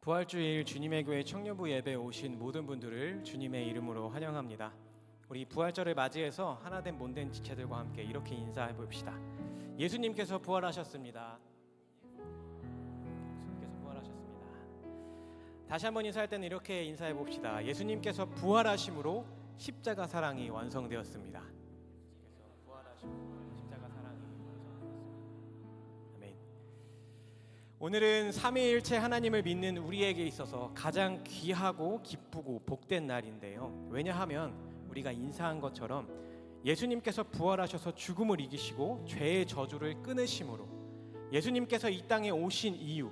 부활주일 주님의 교회 청년부 예배에 오신 모든 분들을 주님의 이름으로 환영합니다. 우리 부활절을 맞이해서 하나된 몸된 지체들과 함께 이렇게 인사해 봅시다. 예수님께서 부활하셨습니다. 예수님께서 부활하셨습니다. 다시 한번 인사할 때는 이렇게 인사해 봅시다. 예수님께서 부활하심으로 십자가 사랑이 완성되었습니다. 예수님께서 부활하심으로 십자가 사랑이 완성되었습니다. 아멘. 오늘은 삼위일체 하나님을 믿는 우리에게 있어서 가장 귀하고 기쁘고 복된 날인데요. 왜냐하면 우리가 인사한 것처럼 예수님께서 부활하셔서 죽음을 이기시고 죄의 저주를 끊으심으로 예수님께서 이 땅에 오신 이유,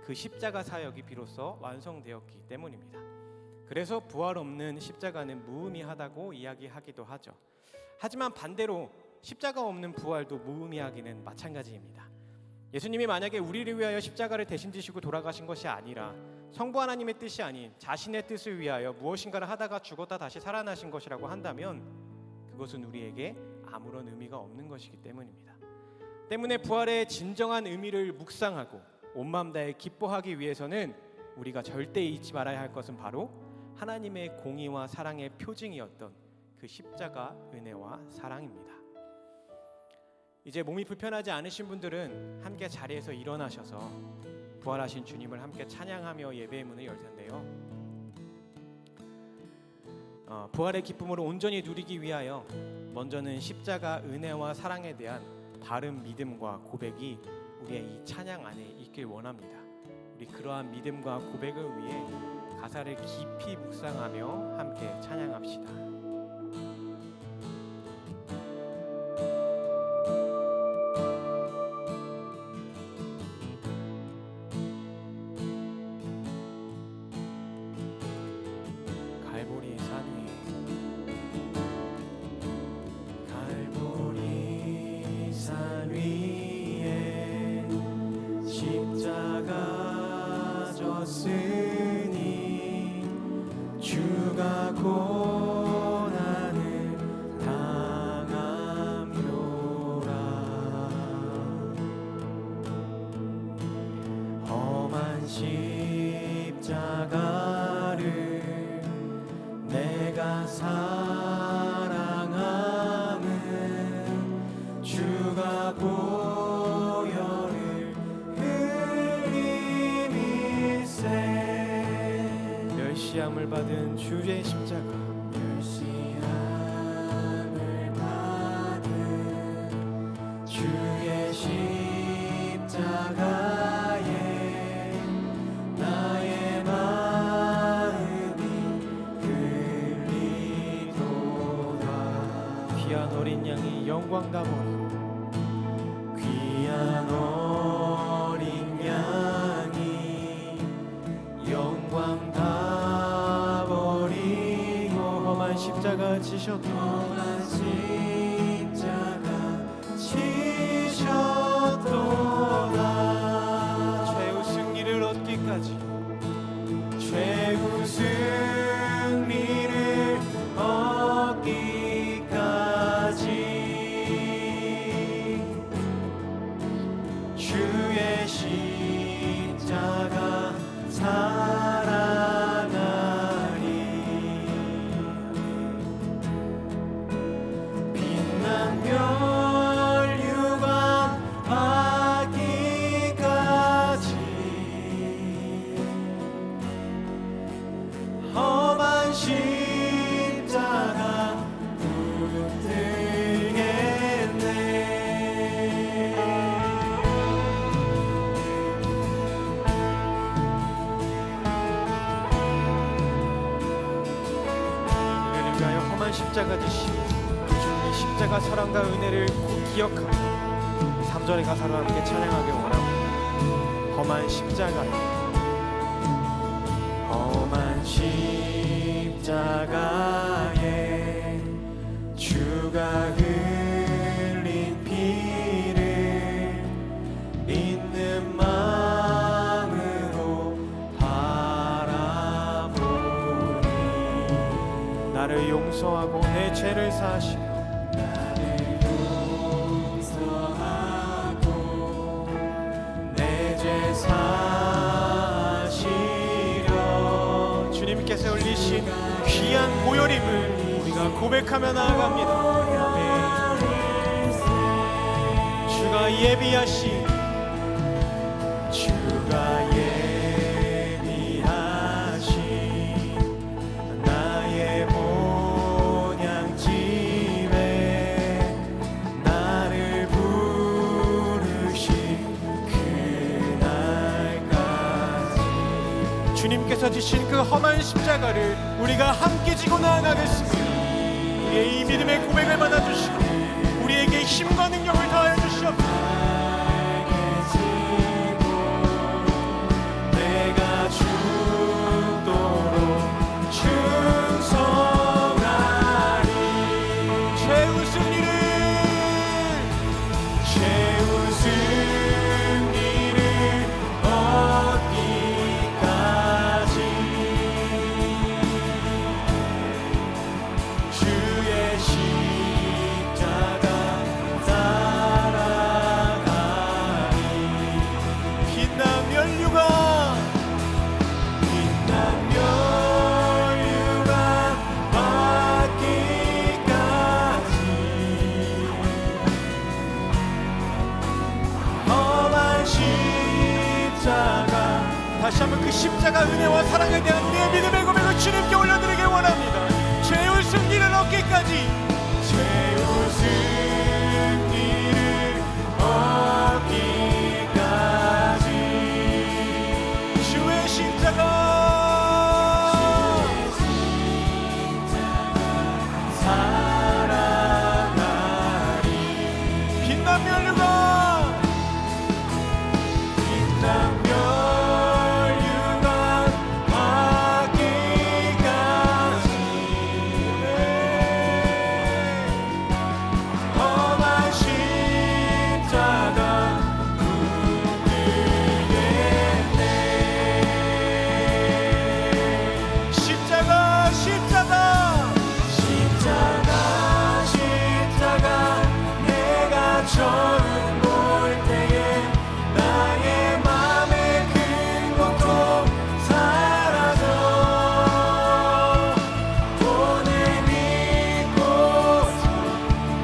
그 십자가 사역이 비로소 완성되었기 때문입니다. 그래서 부활 없는 십자가는 무의미하다고 이야기하기도 하죠. 하지만 반대로 십자가 없는 부활도 무의미하기는 마찬가지입니다. 예수님이 만약에 우리를 위하여 십자가를 대신 지시고 돌아가신 것이 아니라 성부 하나님의 뜻이 아닌 자신의 뜻을 위하여 무엇인가를 하다가 죽었다 다시 살아나신 것이라고 한다면 그것은 우리에게 아무런 의미가 없는 것이기 때문입니다. 때문에 부활의 진정한 의미를 묵상하고 온 마음 다해 기뻐하기 위해서는 우리가 절대 잊지 말아야 할 것은 바로 하나님의 공의와 사랑의 표징이었던 그 십자가 은혜와 사랑입니다. 이제 몸이 불편하지 않으신 분들은 함께 자리에서 일어나셔서 부활하신 주님을 함께 찬양하며 예배의 문을 열 텐데요. 부활의 기쁨으로 온전히 누리기 위하여 먼저는 십자가 은혜와 사랑에 대한 바른 믿음과 고백이 우리의 이 찬양 안에 있길 원합니다. 우리 그러한 믿음과 고백을 위해 가사를 깊이 묵상하며 함께 찬양합시다. 주가 고난을 당함요라. 험한 십자가를 내가 사랑함은 주가 보혈을 흘림일세. 멸시함을 받은 주의 십자가, 멸시함을 받은 주의 십자가에 나의 마음이 끌리도다. 귀한 어린 양이 영광 다 버리고 귀한 어린 양이 영광 다 버리고 험한 십자가 지셨다. 험한 십자가 지셨도다. 최후 승리를 얻기까지 최후 승리를 얻기까지 주의 십자가 사랑하리. 빛난 멸류관 받기까지 험한 십자가 붙들겠네. 우리를 위하여 험한 십자가 지신 그 주님의 십자가 사랑과 은혜를 꼭 기억하며 3절의 가사로 함께 찬양하길 원합니다. 험한 십자가에 험한 십자가에 주가 흘린 피를 믿는 마음으로 바라보니 나를 용서하고 내 죄를 사하시고 나를 용서하고 내 죄 사하시니 위한 보혈임을 우리가 고백하며 나아갑니다. 주가 예비하신 나의 본향집에 나를 부르신 그날까지 주님께서 지신 그 험한 십자가를 우리가 함께 지고 나아가겠습니다. 우리의 이 믿음의 고백을 받아주시고 우리에게 힘과 능력을 더하여 주시옵소서. 내가 죽도록 충성하리. 최우승 일을 얻기까지 주의 십자가 따라가리. 빛난 면류관 받기까지 험한 십자가. 다시 한번 그 십자가 은혜와 사랑에 대한 우리의 믿음의 고백을 주님께 올려드리길 원합니다. 최후 승리를 얻기까지 승리를 얻기까지 주의 십자가 살아가리. 빛난 면류관 빛난 면류관 받기까지 험한 십자가 붙들겠네. 십자가 십자가 십자가 내가 처음 볼 때에 나의 맘의 큰 고통 사라져. 오늘 믿고서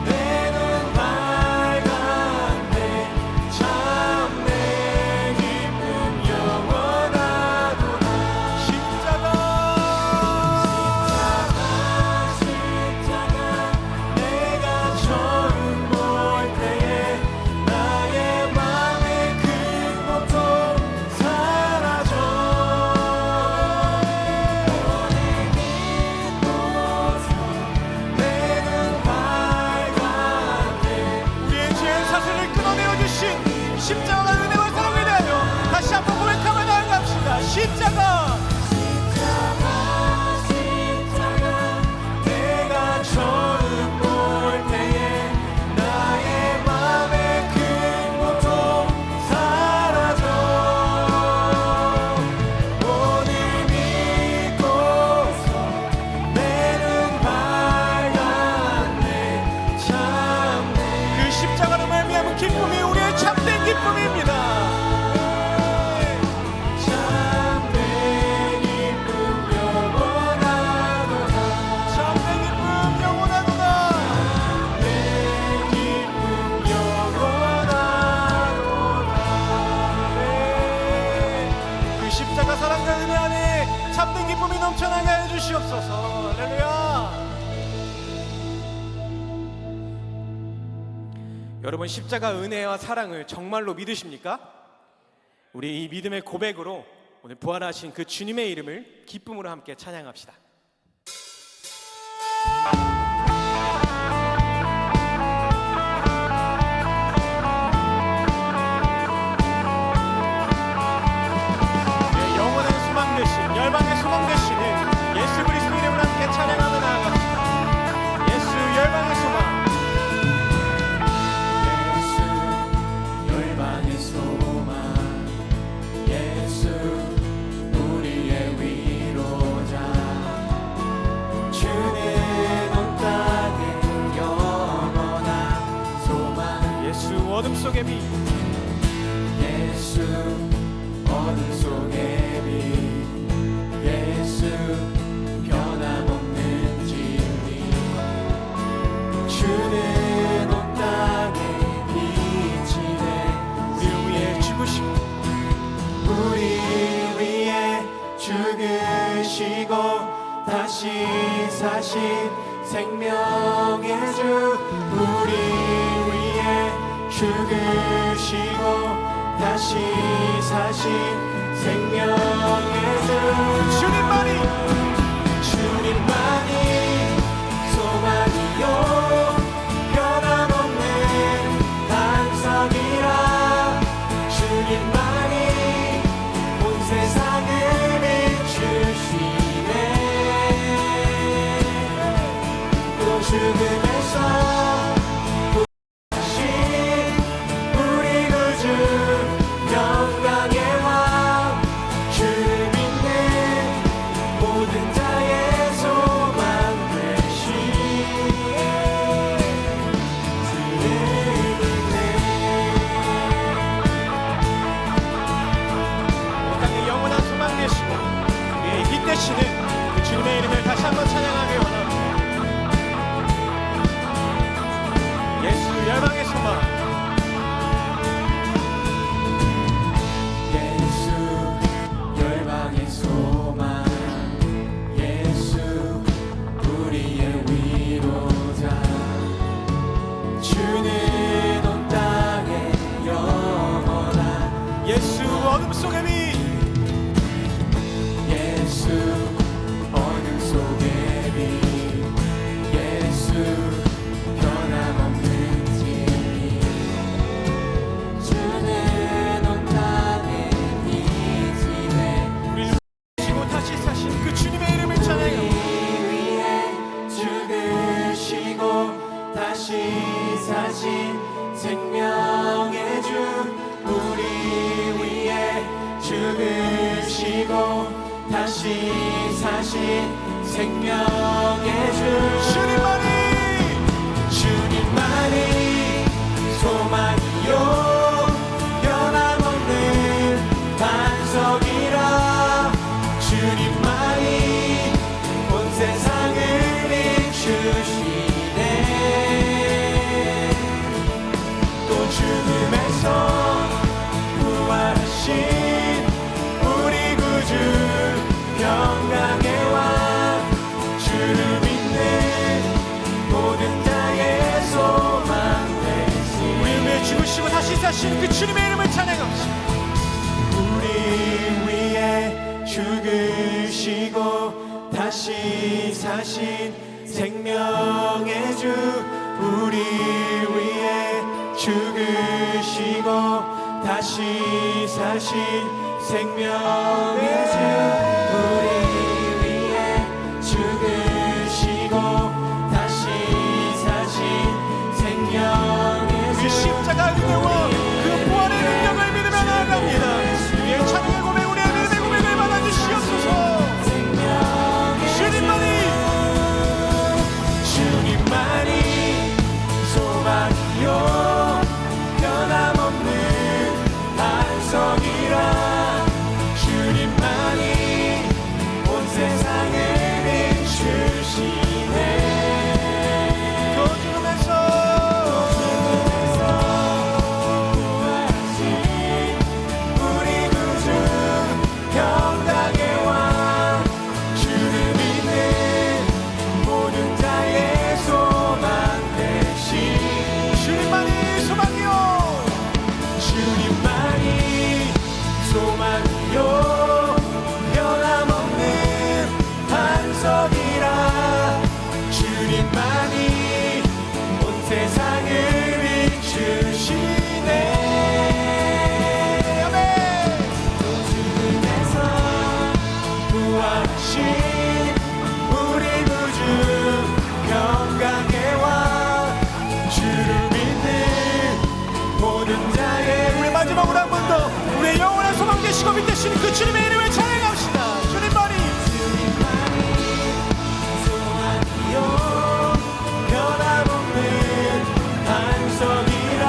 내 눈 밝았네. 참 내 기쁨 영원하도다. 십자가 내가 처음 볼 때에 나의 맘의 큰 고통 사라져. 오늘 믿고서 내 눈 밝았네. 우리의 죄의 사슬을 끊어내어 주신 십자가 은혜와 사랑을 대하여 다시 한번 고백하며 나아갑시다. 십자가 내가 처음 볼 때에 나의 맘의 큰 고통 사라져. 오늘 믿고서 내 눈 밝았네. 참 그 십자가로 말미암은 기쁨이 우리의 참된 기쁨입니다. 참된 기쁨 영원하도다. 참된 기쁨 영원하도다. 내 기쁨 영원하도다. 그 십자가 사랑과 은혜 안에 참된 기쁨이 넘쳐나게 해 주시옵소서. 할렐루야. 여러분, 십자가 은혜와 사랑을 정말로 믿으십니까? 우리 이 믿음의 고백으로 오늘 부활하신 그 주님의 이름을 기쁨으로 함께 찬양합시다. 영원한 소망 되신, 열방의 소망 되시는 예수 그리스도 이름을 함께 찬양하며 나아갑시다. 예수 열방의 소망. 예수 열방의 소망. 예수 우리의 위로자. 주는 온 주는 온 땅에 빛이네. 우리 위해 죽으시고 우리 위해 죽으시고 다시 사신 생명의 주. 우리 위해 죽으시고 다시 사신 생명의 주. 주님만이 주님만이 소망이요 변함없는 반석이라. 주님만이 온 세상을 비추시네. 또 죽음에서 부활하신 우리 구주 영광의 왕. 주를 믿는 모든 자의 소망 되신 주를 믿네. 이 땅의 영원한 소망 되시고 우리의 빛 되시는 그 주님의 이름을 다시 한번 찬양하기 원합니다. 예수 열방의 소망. 예수 열방의 소망. 예수 우리의 위로자. 주는 온 땅에 영원한 예수 어둠 속의 빛. 예수 어둠 속의 빛. 예수 변함없는 진리. 주는 온 땅에 빛이네. 우리를 주시고 다시 사신 그 주님의 이름을 찬양합니다. 우리 위해 죽으시고 다시 사신 생명의 주. 우리 위해 죽으시고 다시 사신 생명의 주. 주님만이 주님만이 소망이요 변함없는 반석이라. 주님만이 온 세상을 비추시네. 또 죽음에서 부활하신 우리 구주 영광의 왕. 주를 믿는 모든 자의 소망 되신 우리 위해 죽으시고 다시 사신 그 주님의 이름을 찬양합시다. 우리 위해 죽으시고 다시 사신 생명의 주. 우리 위해 죽으시고 다시 사신 생명의 주. 우리 위해 죽으시고 다시 사신 생명의 그 주. 십자가 은혜와 그 부활의 능력을 믿으며 나아갑니다. 우리의 찬양의 고백, 우리의 믿음의 고백을 받아주시옵소서. 주님만이 주님만이 소망이요 변함없는 반석이라. 주님만이 온 세상을 비추시네. 또 죽음에서 부활하신 우리 구주 영광의 왕. 주를 믿는 모든 자의 소망 되신 주님만이 소망이요. 주님만이 소망이요 변함없는 반석이라. 주님만이 온 세상을 비추시네. 아멘. 또 죽음에서 부활하신 우리 구주 영광의 왕. 주를 믿는 모든 자의 우리 마지막으로 한 번 더 우리의 영원한 소망 되시고 빛 되시는 그 주님의 이름을 찬양합시다. 주님만이 소망이요 변함없는 반석이라.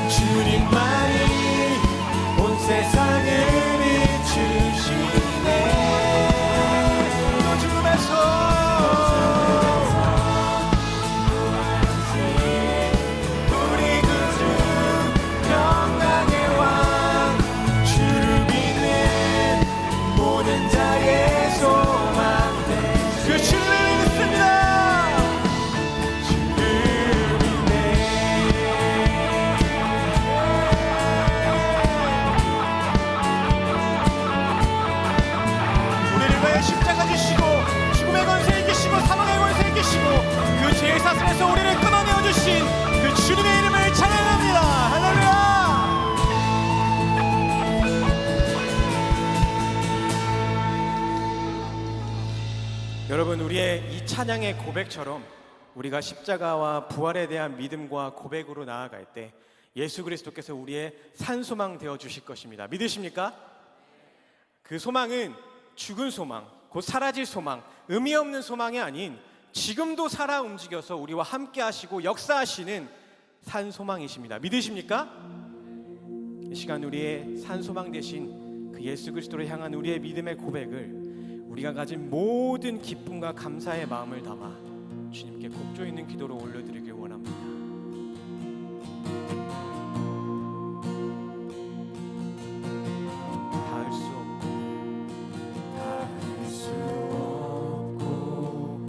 주님만이 온 세상을 비추시네. 또 죽음에서 우리의 이 찬양의 고백처럼 우리가 십자가와 부활에 대한 믿음과 고백으로 나아갈 때 예수 그리스도께서 우리의 산소망 되어 주실 것입니다. 믿으십니까? 그 소망은 죽은 소망, 곧 사라질 소망, 의미 없는 소망이 아닌 지금도 살아 움직여서 우리와 함께 하시고 역사하시는 산소망이십니다. 믿으십니까? 이 시간 우리의 산소망 되신 그 예수 그리스도를 향한 우리의 믿음의 고백을 우리가 가진 모든 기쁨과 감사의 마음을 담아 주님께 곡조 있는 기도로 올려드리길 원합니다. 닿을 수 없고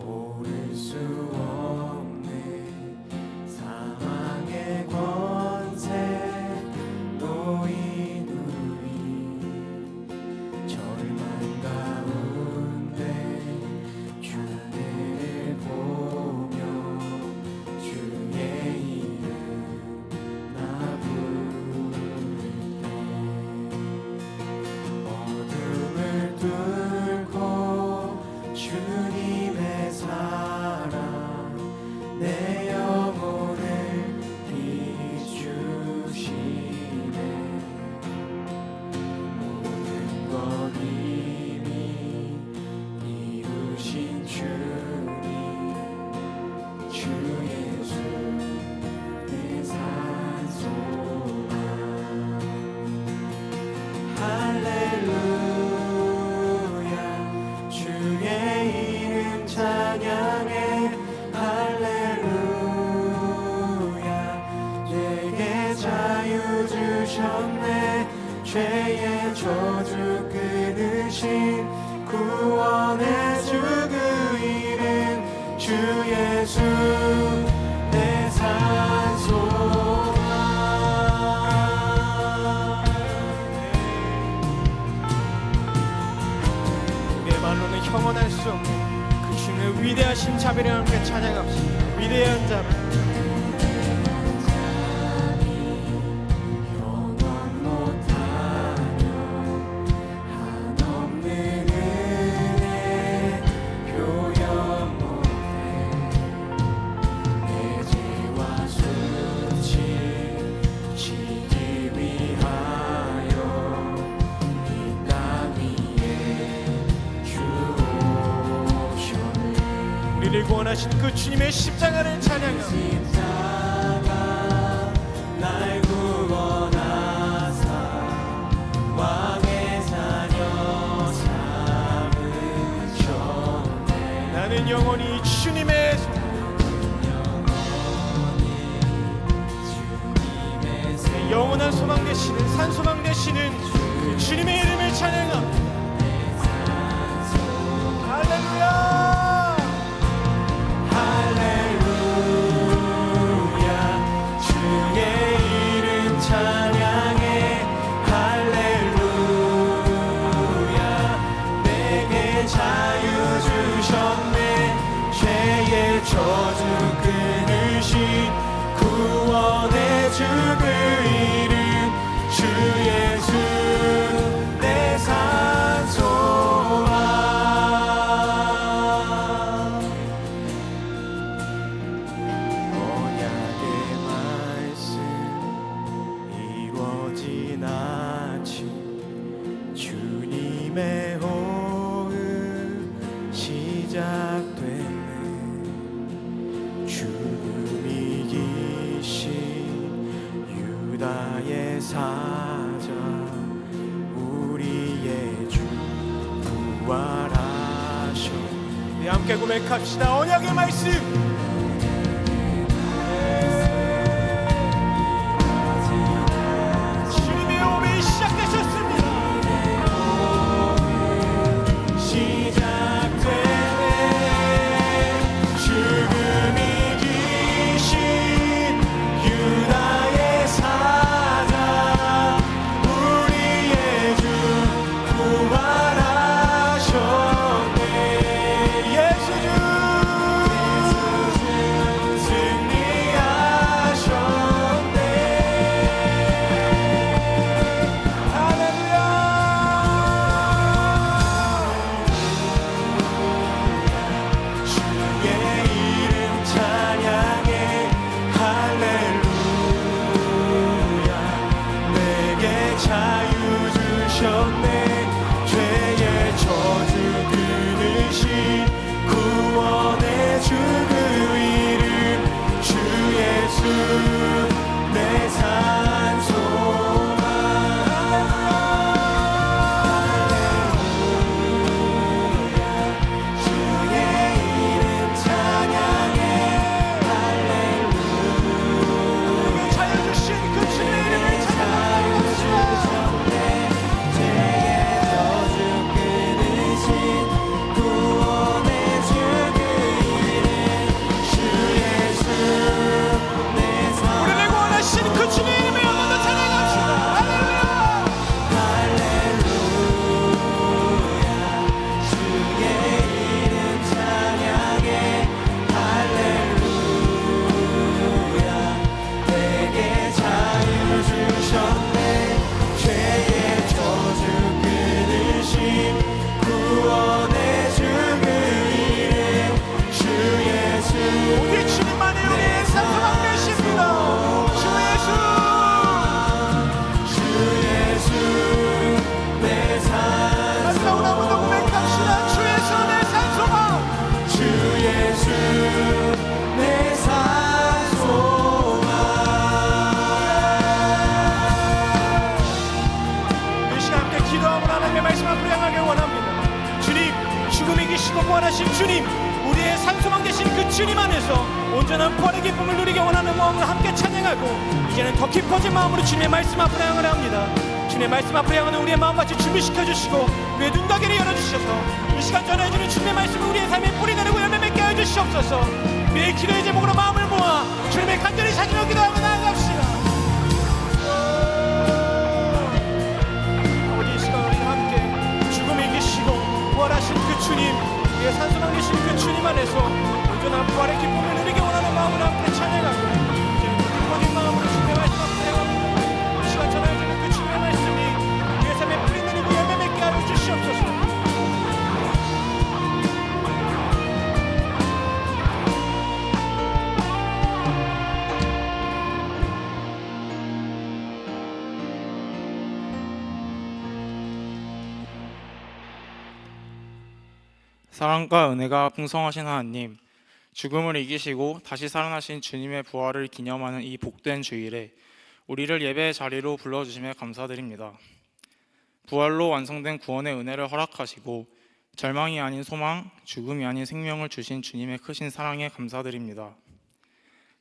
오를 수 없는 사망의 권세 놓인 우리 절망 가운데 주를 보며 주의 이름 나 부를 때 어둠을 뚫고 주님의 사랑 내 영혼을 비추시네 모든 것 이미 이루신 주님 주 예수 내 산소망 할렐루야 주의 이름 찬양해 할렐루야 내게 자유 주셨네 죄의 저주 끊으신 구원의 주 그 이름 주 예수 내 산소망 우리의 말로는 형언할 수 없는 그 주님의 위대하신 자비를 함께 찬양합시다. 위대한 자비 영원 못하며 한없는 은혜 표현 못해 내 죄와 수치 지기 위하여 이 땅 위에 주 오셨네 우리를 구원하신 그 주님의 십자가를 찬양합니다. 십자가 날 구원하사 왕의 자녀 삼으셨네 나는 영원히 주님의 내 영원한 소망 되시는 산소망 되시는 그 주님의 이름을 찬양합니다. 할렐루야 할렐루야 주의 이름 찬양해 할렐루야 내게 자유 주셨네 죄의 저주 끊으신 구원의 주 그 이름 주 예수 내 산소망 언약의 말씀 이루어진 아침 주님의 호흡 시작되네 죽음 이기신 유다의 사자 우리의 주 부활하셔 우리 함께 고백합시다. 언약의 말씀 주님의 호흡이 시작되셨습니다. 시작되네 죽음 이기신 유다의 사자 우리의 주 부활하셨네 예수 주 주님, 우리의 산소만 되신 그 주님 안에서 온전한 부활의 기쁨을 누리기 원하는 마음으로 함께 찬양하고, 이제는 더 깊어진 마음으로 주님의 말씀 앞으로 향을 합니다. 주님의 말씀 앞으로 향하는 우리의 마음같이 준비시켜 주시고, 우리의 눈과 귀를 열어주셔서 이 시간 전해주는 주님의 말씀을 우리의 삶에 뿌리내리고 열매 맺게 하여 주시옵소서. 우리의 기도의 제목으로 마음을 모아 주님의 간절히 찾으며 기도하고 나아갑시다. 아버지, 이 시간 우리가 함께 죽음을 이기시고 부활하신 그 주님, 우리의 산소만 계신 그 주님 안에서 온전한 부활의 기쁨을 누리기 원하는 마음으로 함께 찬양하고, 이제 깊어진 마음으로 주님의 말씀 앞에 향합니다. 이 시간 전해주는 그 주님의 말씀이 우리의 삶에 뿌리내리고 열매 맺게 하여 주시옵소서. 사랑과 은혜가 풍성하신 하나님, 죽음을 이기시고 다시 살아나신 주님의 부활을 기념하는 이 복된 주일에 우리를 예배의 자리로 불러주심에 감사드립니다. 부활로 완성된 구원의 은혜를 허락하시고 절망이 아닌 소망, 죽음이 아닌 생명을 주신 주님의 크신 사랑에 감사드립니다.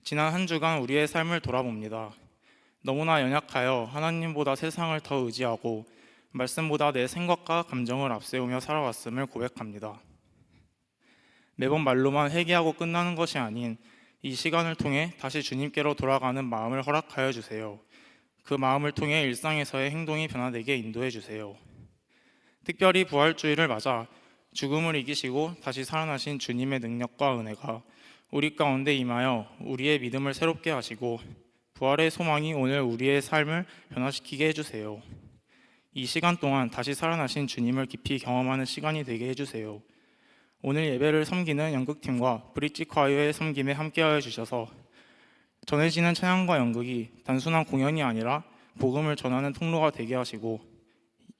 지난 한 주간 우리의 삶을 돌아봅니다. 너무나 연약하여 하나님보다 세상을 더 의지하고 말씀보다 내 생각과 감정을 앞세우며 살아왔음을 고백합니다. 매번 말로만 회개하고 끝나는 것이 아닌 이 시간을 통해 다시 주님께로 돌아가는 마음을 허락하여 주세요. 그 마음을 통해 일상에서의 행동이 변화되게 인도해 주세요. 특별히 부활주일을 맞아 죽음을 이기시고 다시 살아나신 주님의 능력과 은혜가 우리 가운데 임하여 우리의 믿음을 새롭게 하시고 부활의 소망이 오늘 우리의 삶을 변화시키게 해주세요. 이 시간 동안 다시 살아나신 주님을 깊이 경험하는 시간이 되게 해주세요. 오늘 예배를 섬기는 연극팀과 브릿지 콰이어의 섬김에 함께하여 주셔서 전해지는 찬양과 연극이 단순한 공연이 아니라 복음을 전하는 통로가 되게 하시고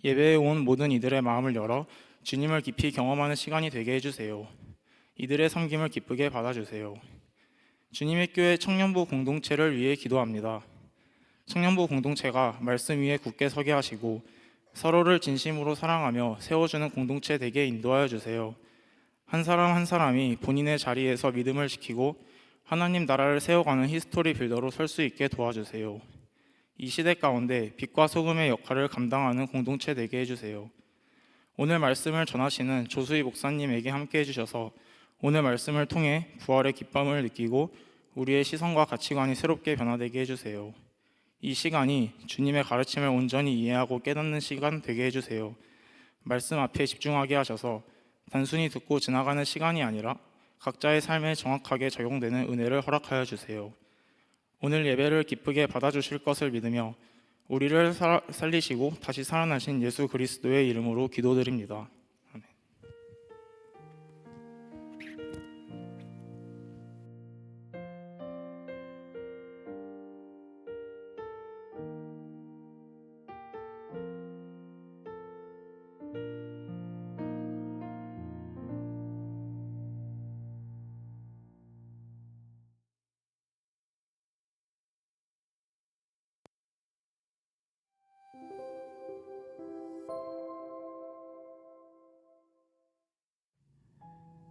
예배에 온 모든 이들의 마음을 열어 주님을 깊이 경험하는 시간이 되게 해주세요. 이들의 섬김을 기쁘게 받아주세요. 주님의 교회 청년부 공동체를 위해 기도합니다. 청년부 공동체가 말씀 위에 굳게 서게 하시고 서로를 진심으로 사랑하며 세워주는 공동체 되게 인도하여 주세요. 한 사람 한 사람이 본인의 자리에서 믿음을 지키고 하나님 나라를 세워가는 히스토리 빌더로 설 수 있게 도와주세요. 이 시대 가운데 빛과 소금의 역할을 감당하는 공동체 되게 해주세요. 오늘 말씀을 전하시는 조수희 목사님에게 함께 해주셔서 오늘 말씀을 통해 부활의 기쁨을 느끼고 우리의 시선과 가치관이 새롭게 변화되게 해주세요. 이 시간이 주님의 가르침을 온전히 이해하고 깨닫는 시간 되게 해주세요. 말씀 앞에 집중하게 하셔서 단순히 듣고 지나가는 시간이 아니라 각자의 삶에 정확하게 적용되는 은혜를 허락하여 주세요. 오늘 예배를 기쁘게 받아주실 것을 믿으며 우리를 살리시고 다시 살아나신 예수 그리스도의 이름으로 기도드립니다. 아멘.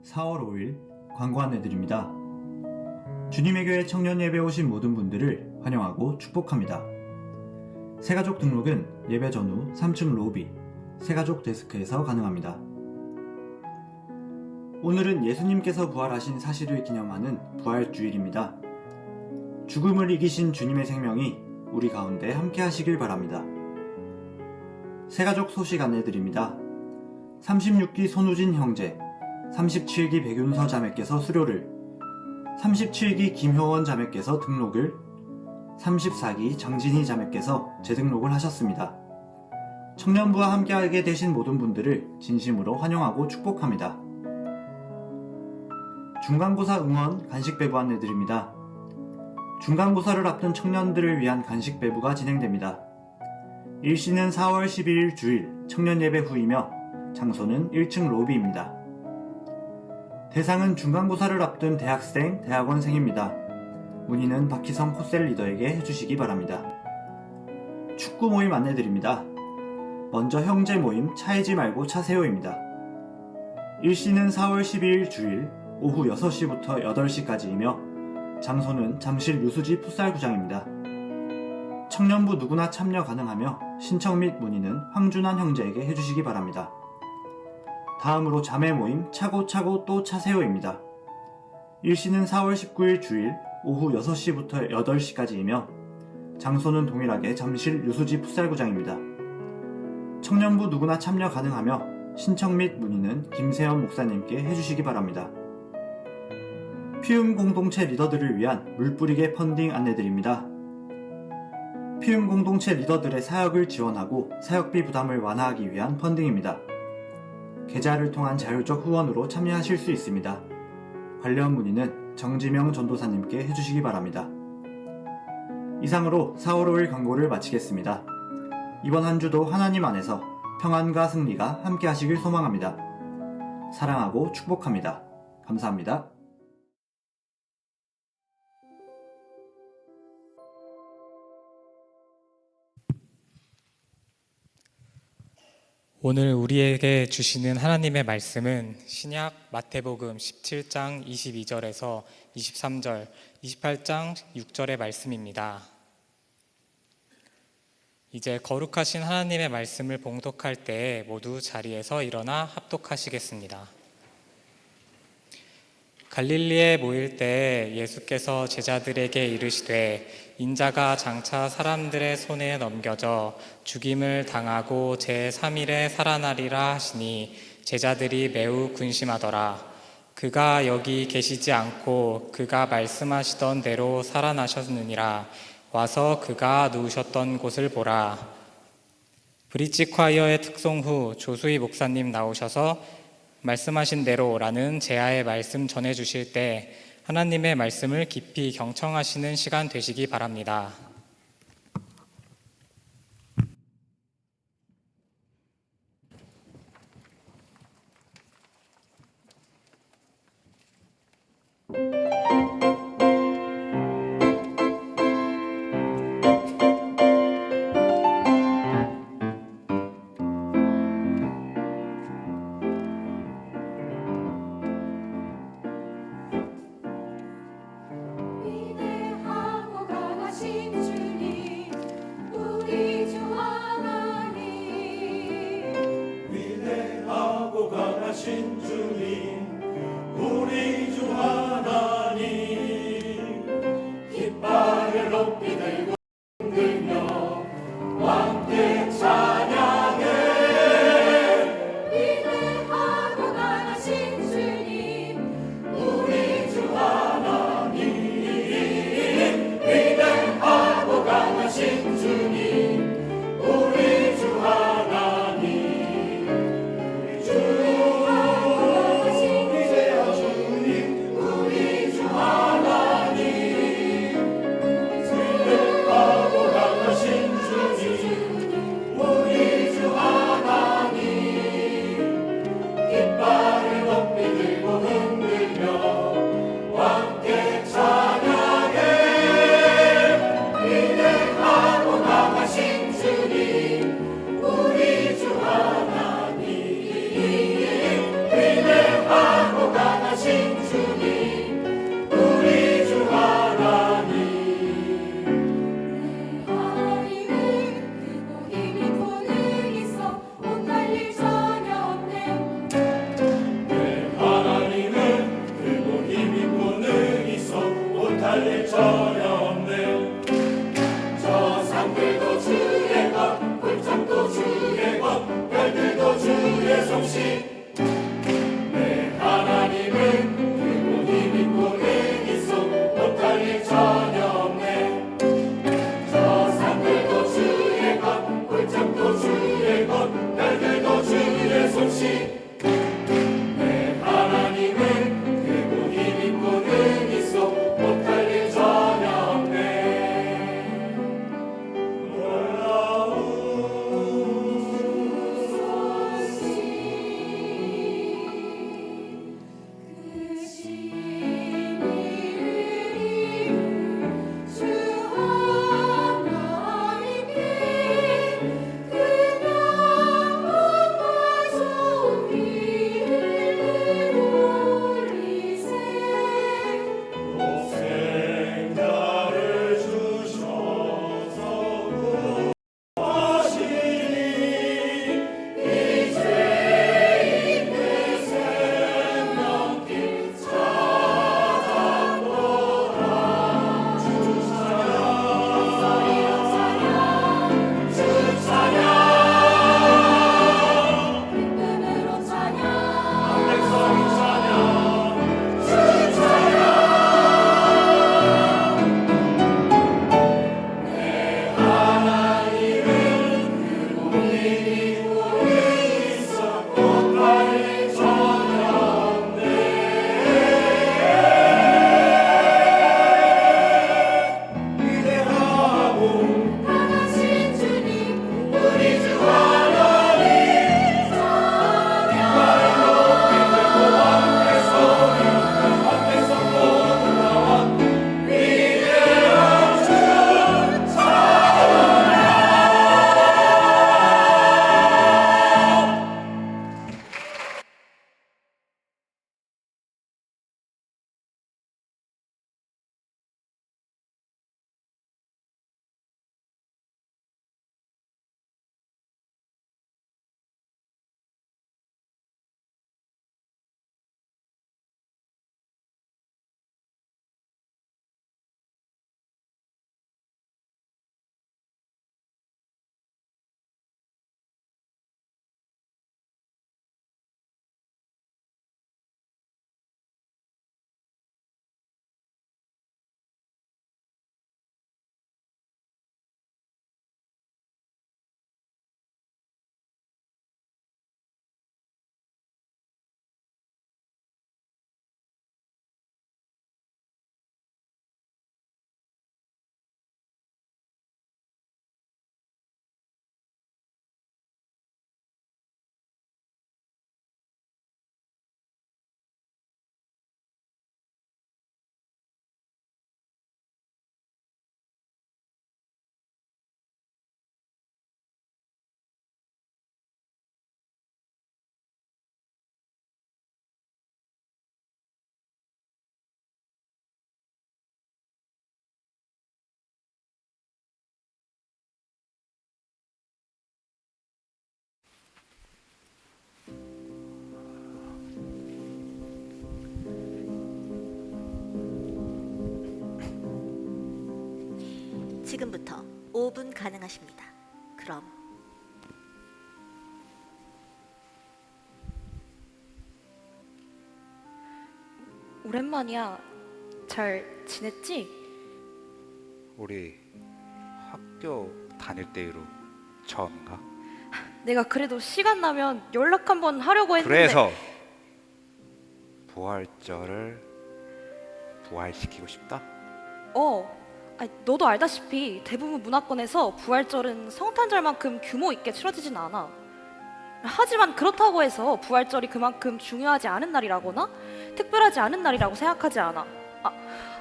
4월 5일 광고 안내드립니다. 주님의 교회 청년 예배 오신 모든 분들을 환영하고 축복합니다. 새가족 등록은 예배 전후 3층 로비 새가족 데스크에서 가능합니다. 오늘은 예수님께서 부활하신 사실을 기념하는 부활주일입니다. 죽음을 이기신 주님의 생명이 우리 가운데 함께 하시길 바랍니다. 새가족 소식 안내드립니다. 36기 손우진 형제, 37기 백윤서 자매께서 수료를, 37기 김효원 자매께서 등록을, 34기 장진희 자매께서 재등록을 하셨습니다. 청년부와 함께하게 되신 모든 분들을 진심으로 환영하고 축복합니다. 중간고사 응원 간식 배부 안내드립니다. 중간고사를 앞둔 청년들을 위한 간식 배부가 진행됩니다. 일시는 4월 12일 주일 청년예배 후이며 장소는 1층 로비입니다. 대상은 중간고사를 앞둔 대학생, 대학원생입니다. 문의는 박희성 코셀 리더에게 해주시기 바랍니다. 축구 모임 안내드립니다. 먼저 형제 모임 차이지 말고 차세요입니다. 일시는 4월 12일 주일 오후 6시부터 8시까지이며 장소는 잠실 유수지 풋살구장입니다. 청년부 누구나 참여 가능하며 신청 및 문의는 황준환 형제에게 해주시기 바랍니다. 다음으로 자매 모임 차고차고 또 차세요입니다. 일시는 4월 19일 주일 오후 6시부터 8시까지이며 장소는 동일하게 잠실 유수지 풋살구장입니다. 청년부 누구나 참여 가능하며 신청 및 문의는 김세현 목사님께 해주시기 바랍니다. 피움 공동체 리더들을 위한 물뿌리개 펀딩 안내드립니다. 피움 공동체 리더들의 사역을 지원하고 사역비 부담을 완화하기 위한 펀딩입니다. 계좌를 통한 자율적 후원으로 참여하실 수 있습니다. 관련 문의는 정지명 전도사님께 해주시기 바랍니다. 이상으로 4월 5일 광고를 마치겠습니다. 이번 한 주도 하나님 안에서 평안과 승리가 함께 하시길 소망합니다. 사랑하고 축복합니다. 감사합니다. 오늘 우리에게 주시는 하나님의 말씀은 신약 마태복음 17장 22절에서 23절, 28장 6절의 말씀입니다. 이제 거룩하신 하나님의 말씀을 봉독할 때 모두 자리에서 일어나 합독하시겠습니다. 갈릴리에 모일 때 예수께서 제자들에게 이르시되 인자가 장차 사람들의 손에 넘겨져 죽임을 당하고 제3일에 살아나리라 하시니 제자들이 매우 근심하더라. 그가 여기 계시지 않고 그가 말씀하시던 대로 살아나셨느니라. 와서 그가 누우셨던 곳을 보라. 브릿지 콰이어의 특송 후 조수희 목사님 나오셔서 말씀하신 대로라는 제아의 말씀 전해주실 때 하나님의 말씀을 깊이 경청하시는 시간 되시기 바랍니다. 위대하고 강하신 주님, 우리 주 하나님. 위대하고 강하신 주님, 우리 주 하나님. 깃발을 높이 들고 흔들며 왕께 찬양해. 위대하고 강하신 주님, 우리 주 하나님. 위대하고 강하신 주님, 우리 주 하나님. 우리 주 위대한 주님, 우리 주 하나님. 위대하고 강하신 주님, 우리 주 하나님. 깃발을 높이 들고 흔들며 왕께 찬양해. 위대하고 강하신 주님, 우리 주 하나님. 위대하고 강하신 주님, 우리 주 하나님. 하나님은 크고 힘이 보는 있어 못날릴 전혀 없네. 내 하나님은 크고 힘 있고 능 있어 못할 일 전혀 없네. 저 산들도 주의 것, 불장도 주의 것, 별들도 주의 솜씨. 내 하나님은 크고 힘 있고 능 있어 못할 일 전혀 없네. 저 산들도 주의 것, 불장도 주의 것, 별들도 주의 솜씨. 내 하나님은 크고 힘 있고 능 있어 못할 일 전혀 지금부터 5분 가능하십니다. 그럼 오랜만이야. 잘 지냈지? 우리 학교 다닐 때 이후 처음인가? 내가 그래도 시간 나면 연락 한번 하려고 했는데. 그래서 부활절을 부활시키고 싶다? 아니, 너도 알다시피 대부분 문화권에서 부활절은 성탄절만큼 규모 있게 치러지진 않아. 하지만 그렇다고 해서 부활절이 그만큼 중요하지 않은 날이라거나 특별하지 않은 날이라고 생각하지 않아.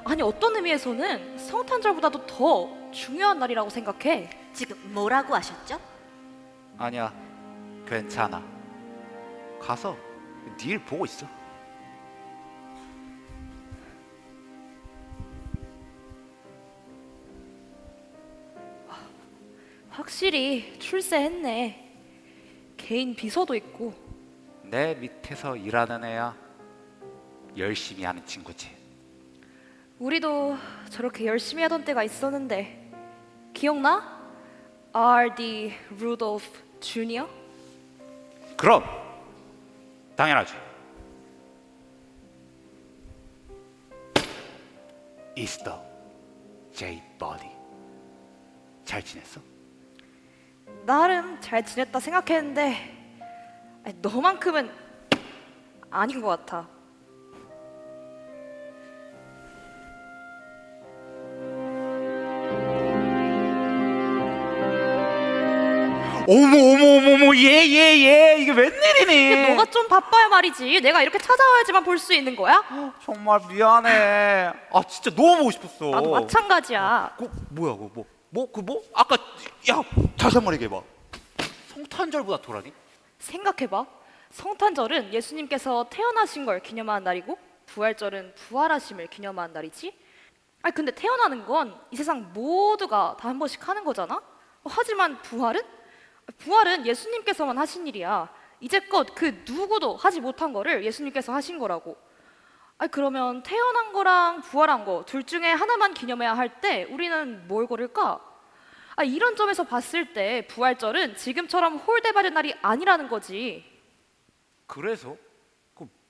아니 어떤 의미에서는 성탄절보다도 더 중요한 날이라고 생각해. 지금 뭐라고 하셨죠? 아니야, 괜찮아. 가서 네 일 보고 있어. 확실히 출세했네. 개인 비서도 있고. 내 밑에서 일하는 애야 열심히 하는 친구지. 우리도 저렇게 열심히 하던 때가 있었는데 기억나? R.D. 루돌프 주니어? 그럼 당연하지. 이스터 제이 버디 잘 지냈어? 나름 잘 지냈다 생각했는데 아니, 너만큼은 아닌 것 같아. 어머 얘 이게 웬일이니? 너가 좀 바빠야 말이지. 내가 이렇게 찾아와야지만 볼 수 있는 거야? 정말 미안해. 아 진짜 너무 보고 싶었어. 나도 마찬가지야. 뭐야 그거 뭐 아까 야 다시 한 번 얘기해봐. 성탄절보다 덜하니? 생각해봐. 성탄절은 예수님께서 태어나신 걸 기념하는 날이고 부활절은 부활하심을 기념하는 날이지. 아니 근데 태어나는 건 이 세상 모두가 다 한 번씩 하는 거잖아. 하지만 부활은 예수님께서만 하신 일이야. 이제껏 그 누구도 하지 못한 거를 예수님께서 하신 거라고. 아니 그러면 태어난 거랑 부활한 거 둘 중에 하나만 기념해야 할 때 우리는 뭘 고를까? 이런 점에서 봤을 때 부활절은 지금처럼 홀대받은 날이 아니라는 거지. 그래서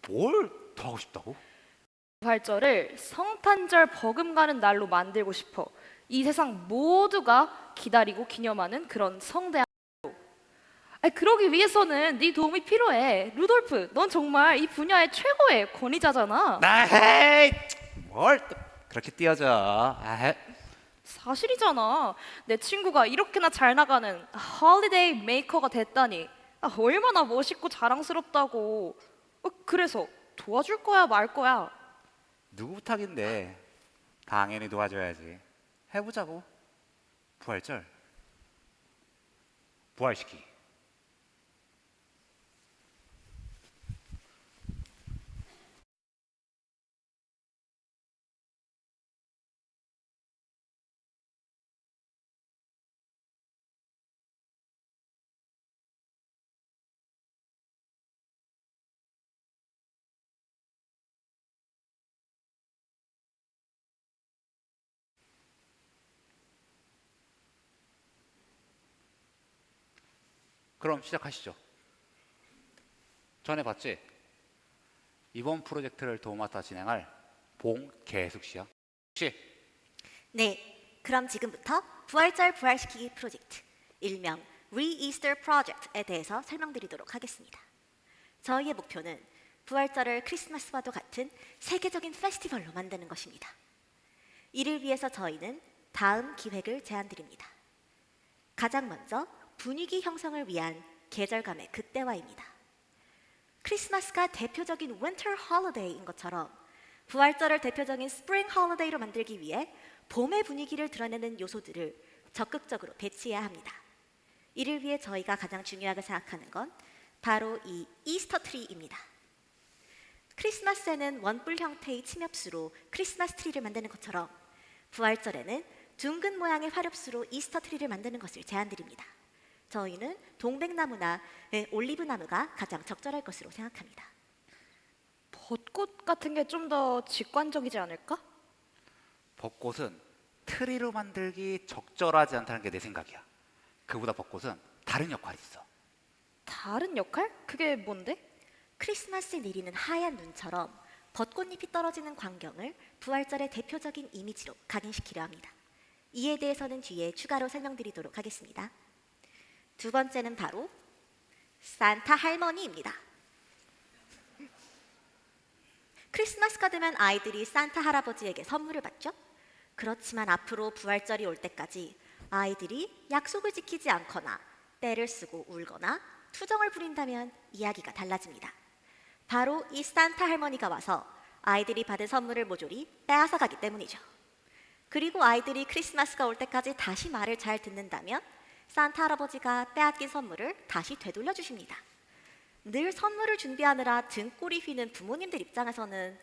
뭘 더 하고 싶다고? 부활절을 성탄절 버금가는 날로 만들고 싶어. 이 세상 모두가 기다리고 기념하는 그런 성대한 날로. 그러기 위해서는 네 도움이 필요해. 루돌프, 넌 정말 이 분야의 최고의 권위자잖아. 에이 뭘 또 그렇게 띄어져. 사실이잖아. 내 친구가 이렇게나 잘 나가는 홀리데이 메이커가 됐다니. 얼마나 멋있고 자랑스럽다고. 그래서 도와줄 거야 말 거야? 누구 부탁인데 당연히 도와줘야지. 해보자고. 부활절 부활시키. 그럼 시작하시죠. 전에 봤지? 이번 프로젝트를 도맡아 진행할 봉계숙 씨야. 혹시 네, 그럼 지금부터 부활절 부활시키기 프로젝트, 일명 Re-Easter Project에 대해서 설명드리도록 하겠습니다. 저희의 목표는 부활절을 크리스마스와도 같은 세계적인 페스티벌로 만드는 것입니다. 이를 위해서 저희는 다음 기획을 제안드립니다. 가장 먼저 분위기 형성을 위한 계절감의 극대화입니다. 크리스마스가 대표적인 winter holiday인 것처럼 부활절을 대표적인 spring holiday로 만들기 위해 봄의 분위기를 드러내는 요소들을 적극적으로 배치해야 합니다. 이를 위해 저희가 가장 중요하게 생각하는 건 바로 이 이스터 트리입니다. 크리스마스에는 원뿔 형태의 침엽수로 크리스마스 트리를 만드는 것처럼 부활절에는 둥근 모양의 화렵수로 이스터 트리를 만드는 것을 제안드립니다. 저희는 동백나무나 올리브나무가 가장 적절할 것으로 생각합니다. 벚꽃 같은 게 좀 더 직관적이지 않을까? 벚꽃은 트리로 만들기 적절하지 않다는 게 내 생각이야. 그보다 벚꽃은 다른 역할이 있어. 다른 역할? 그게 뭔데? 크리스마스에 내리는 하얀 눈처럼 벚꽃잎이 떨어지는 광경을 부활절의 대표적인 이미지로 각인시키려 합니다. 이에 대해서는 뒤에 추가로 설명드리도록 하겠습니다. 두 번째는 바로 산타 할머니입니다. 크리스마스가 되면 아이들이 산타 할아버지에게 선물을 받죠. 그렇지만 앞으로 부활절이 올 때까지 아이들이 약속을 지키지 않거나 떼를 쓰고 울거나 투정을 부린다면 이야기가 달라집니다. 바로 이 산타 할머니가 와서 아이들이 받은 선물을 모조리 빼앗아 가기 때문이죠. 그리고 아이들이 크리스마스가 올 때까지 다시 말을 잘 듣는다면 산타 할아버지가 빼앗긴 선물을 다시 되돌려 주십니다. 늘 선물을 준비하느라 등골이 휘는 부모님들 입장에서는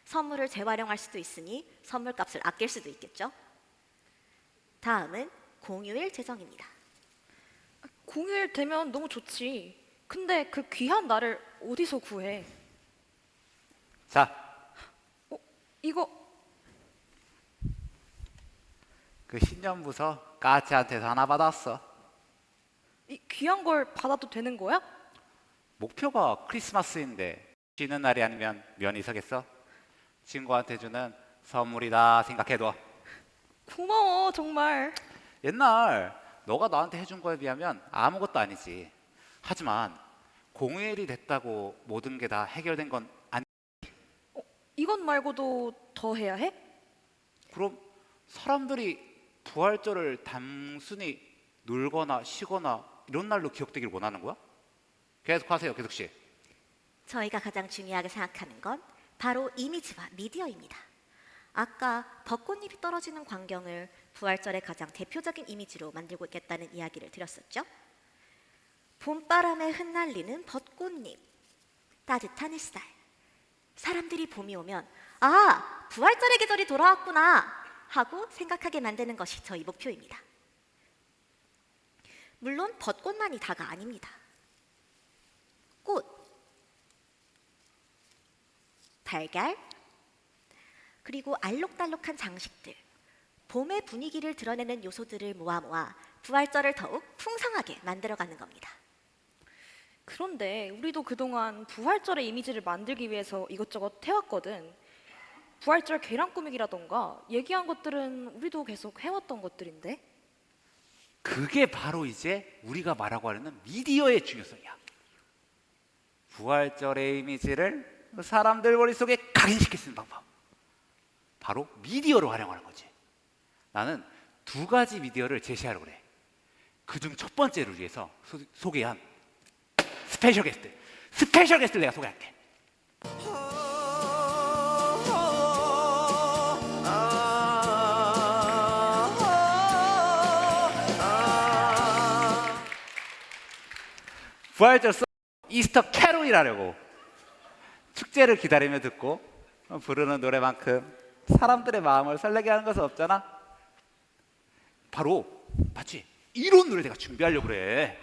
선물을 재활용할 수도 있으니 선물값을 아낄 수도 있겠죠. 다음은 공휴일 제정입니다. 공휴일 되면 너무 좋지. 근데 그 귀한 날을 어디서 구해? 자, 이거 그 신년부서 까치한테서 하나 받았어. 이 귀한 걸 받아도 되는 거야? 목표가 크리스마스인데 쉬는 날이 아니면 면이 서겠어? 친구한테 주는 선물이다 생각해둬. 고마워 정말. 옛날 너가 나한테 해준 거에 비하면 아무것도 아니지. 하지만 공휴일이 됐다고 모든 게 다 해결된 건 아니. 이것 말고도 더 해야 해? 그럼 사람들이 부활절을 단순히 놀거나 쉬거나 이런 날로 기억되기를 원하는 거야? 계속하세요, 계속 씨. 저희가 가장 중요하게 생각하는 건 바로 이미지와 미디어입니다. 아까 벚꽃잎이 떨어지는 광경을 부활절의 가장 대표적인 이미지로 만들고 있겠다는 이야기를 드렸었죠. 봄바람에 흩날리는 벚꽃잎, 따뜻한 햇살. 사람들이 봄이 오면 아, 부활절의 계절이 돌아왔구나 하고 생각하게 만드는 것이 저희 목표입니다. 물론 벚꽃만이 다가 아닙니다. 꽃, 달걀, 그리고 알록달록한 장식들, 봄의 분위기를 드러내는 요소들을 모아 부활절을 더욱 풍성하게 만들어가는 겁니다. 그런데 우리도 그동안 부활절의 이미지를 만들기 위해서 이것저것 해왔거든. 부활절 계란 꾸미기라던가 얘기한 것들은 우리도 계속 해왔던 것들인데. 그게 바로 이제 우리가 말하고 하는 미디어의 중요성이야. 부활절의 이미지를 사람들 머릿속에 각인시킬 수 있는 방법, 바로 미디어로 활용하는 거지. 나는 두 가지 미디어를 제시하려고 그래. 그중 첫 번째를 위해서 소개한 스페셜 게스트를 내가 소개할게. 부활절 이스터 캐롤이라고. 축제를 기다리며 듣고 부르는 노래만큼 사람들의 마음을 설레게 하는 것은 없잖아. 바로 맞지? 이런 노래 내가 준비하려고 그래.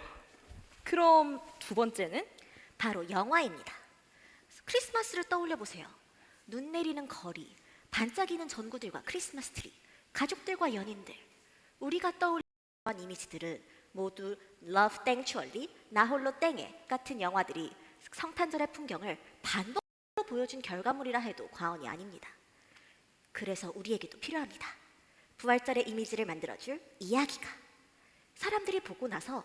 그럼 두 번째는? 바로 영화입니다. 크리스마스를 떠올려 보세요. 눈 내리는 거리, 반짝이는 전구들과 크리스마스 트리, 가족들과 연인들. 우리가 떠올리는 이미지들은 모두 Love Actually, 나 홀로 땡에 같은 영화들이 성탄절의 풍경을 반복으로 보여준 결과물이라 해도 과언이 아닙니다. 그래서 우리에게도 필요합니다. 부활절의 이미지를 만들어줄 이야기가. 사람들이 보고 나서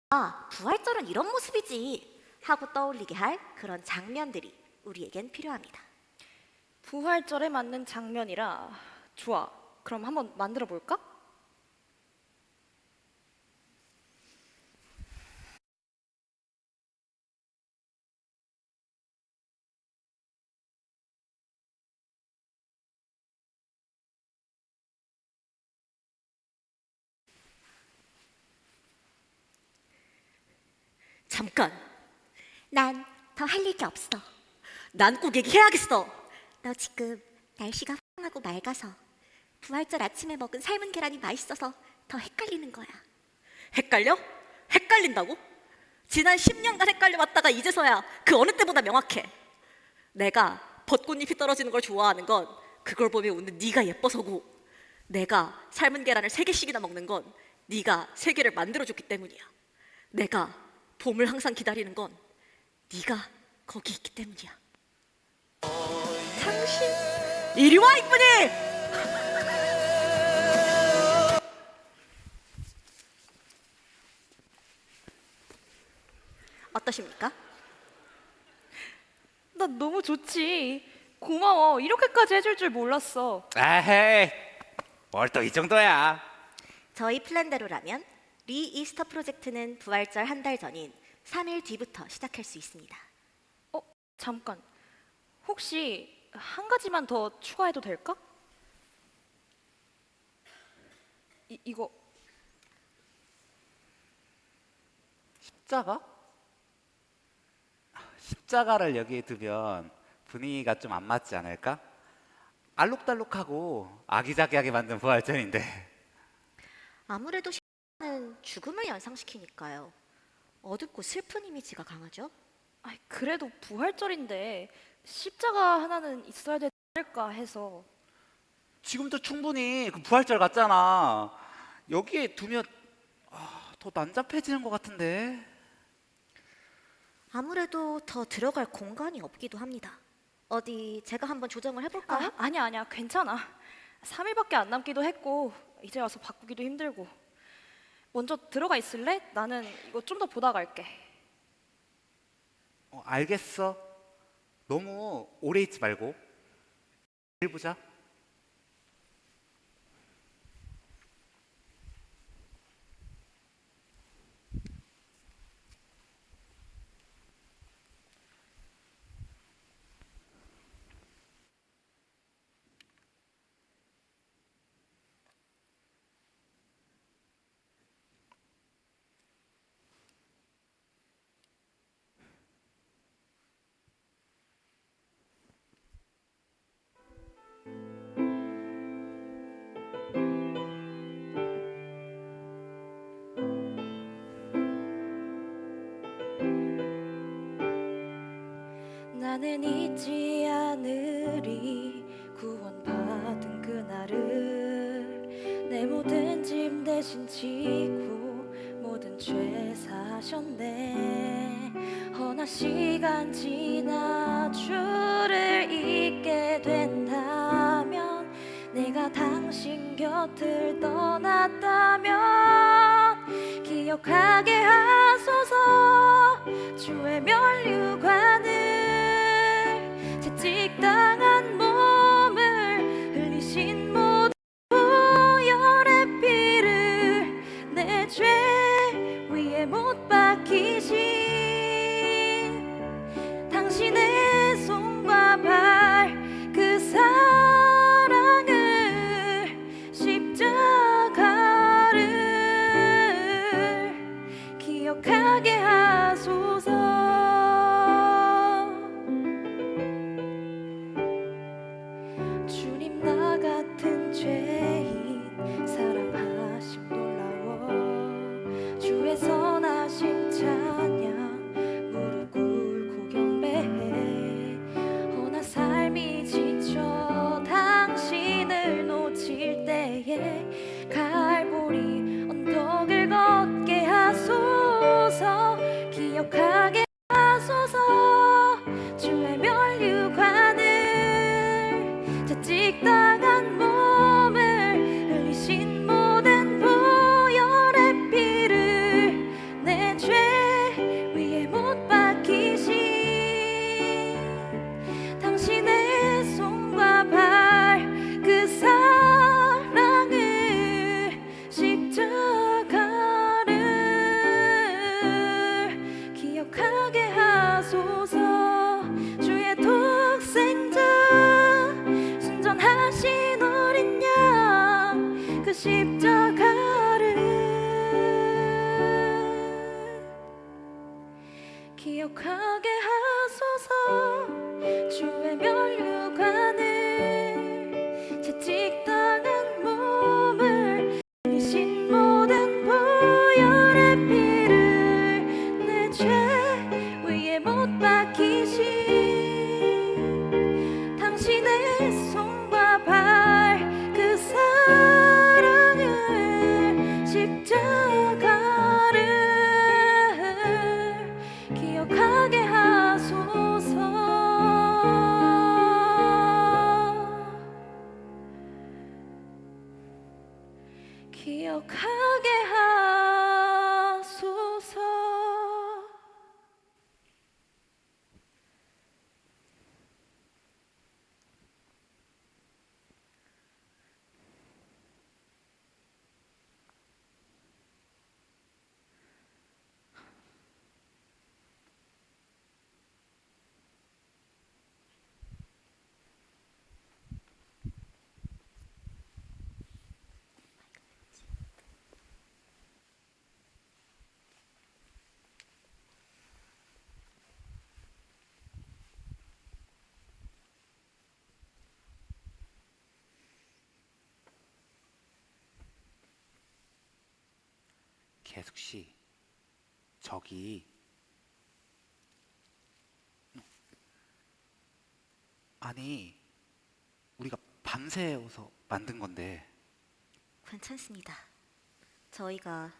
아, 부활절은 이런 모습이지 하고 떠올리게 할 그런 장면들이 우리에겐 필요합니다. 부활절에 맞는 장면이라. 좋아. 그럼 한번 만들어 볼까? 잠깐. 난 더 할 얘기 없어. 난 꼭 얘기해야겠어. 너 지금 날씨가 화창하고 맑아서 부활절 아침에 먹은 삶은 계란이 맛있어서 더 헷갈리는 거야. 헷갈려? 헷갈린다고? 지난 10년간 헷갈려왔다가 이제서야 그 어느 때보다 명확해. 내가 벚꽃잎이 떨어지는 걸 좋아하는 건 그걸 보며 웃는 네가 예뻐서고, 내가 삶은 계란을 3개씩이나 먹는 건 네가 3개를 만들어줬기 때문이야. 내가 봄을 항상 기다리는 건 네가 거기 있기 때문이야. 당신 이리 와 이쁜이! 어떠십니까? 나 너무 좋지. 고마워. 이렇게까지 해줄 줄 몰랐어. 에헤이, 뭘 또 이 정도야. 저희 플랜대로라면 리이스터 프로젝트는 부활절 한 달 전인 3일 뒤부터 시작할 수 있습니다. 잠깐. 혹시 한 가지만 더 추가해도 될까? 이거 십자가? 십자가를 여기에 두면 분위기가 좀 안 맞지 않을까? 알록달록하고 아기자기하게 만든 부활절인데. 아무래도 십자가는 죽음을 연상시키니까요. 어둡고 슬픈 이미지가 강하죠? 아이, 그래도 부활절인데 십자가 하나는 있어야 되지 않을까 해서. 지금도 충분히 그 부활절 같잖아. 여기에 두면 더 난잡해지는 것 같은데. 아무래도 더 들어갈 공간이 없기도 합니다. 어디 제가 한번 조정을 해볼까요? 아니야. 괜찮아. 3일밖에 안 남기도 했고 이제 와서 바꾸기도 힘들고. 먼저 들어가 있을래? 나는 이거 좀 더 보다 갈게. 알겠어. 너무 오래 있지 말고. 내일 보자. 나는 잊지 않으리 구원받은 그날을. 내 모든 짐 대신 지고 모든 죄 사셨네. 허나 시간 지나 주를 잊게 된다면, 내가 당신 곁을 떠났다면 기억하게 하소서. 주의 면류관을 채찍당한 몸을 흘리신 모든 보혈의 피를 내 죄 위에 못 박히신 당신의 손과 발 그 사랑을 십자가를 기억하게 하소서. 주님, 나 같은 죄인 사랑하심 놀라워. 주의 선하심 찬양 무릎 꿇고 경배해. 허나 삶이 지쳐 당신을 놓칠 때에 갈보리 언덕을 걷게 하소서. 기억하게 하소서. 주의 면류관을 채찍당한 몸을 흘리신 모든 보혈의 피를 내 죄 위에 못 박히신 당신의 손과 발 그 사랑을 십자가를 기억하게 하소서. 주의 독생자 순전하신 어린 양 그 십자가를 기억하게 하소서. 주의 면류관을 채찍당한 몸을 흘리신 모든 보혈의 피를 내 죄 위에 못 박히신 당신의 손과 발 그 사랑 기억하게 하소서. 계숙 씨, 저기 아니 우리가 밤새워서 만든 건데 괜찮습니다. 저희가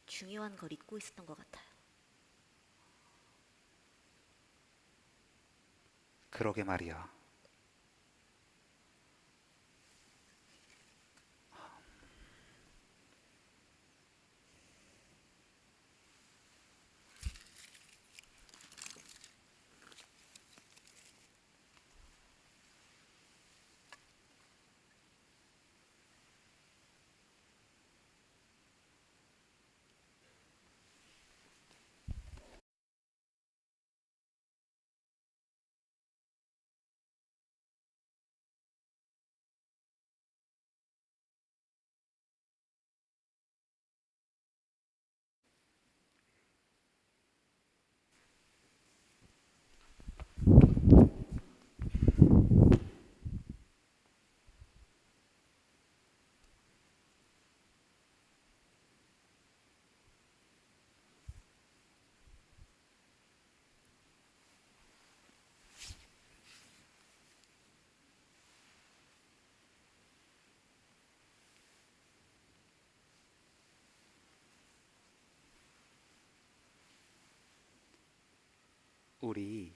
중요한 걸 잊고 있었던 것 같아요. 그러게 말이야. 우리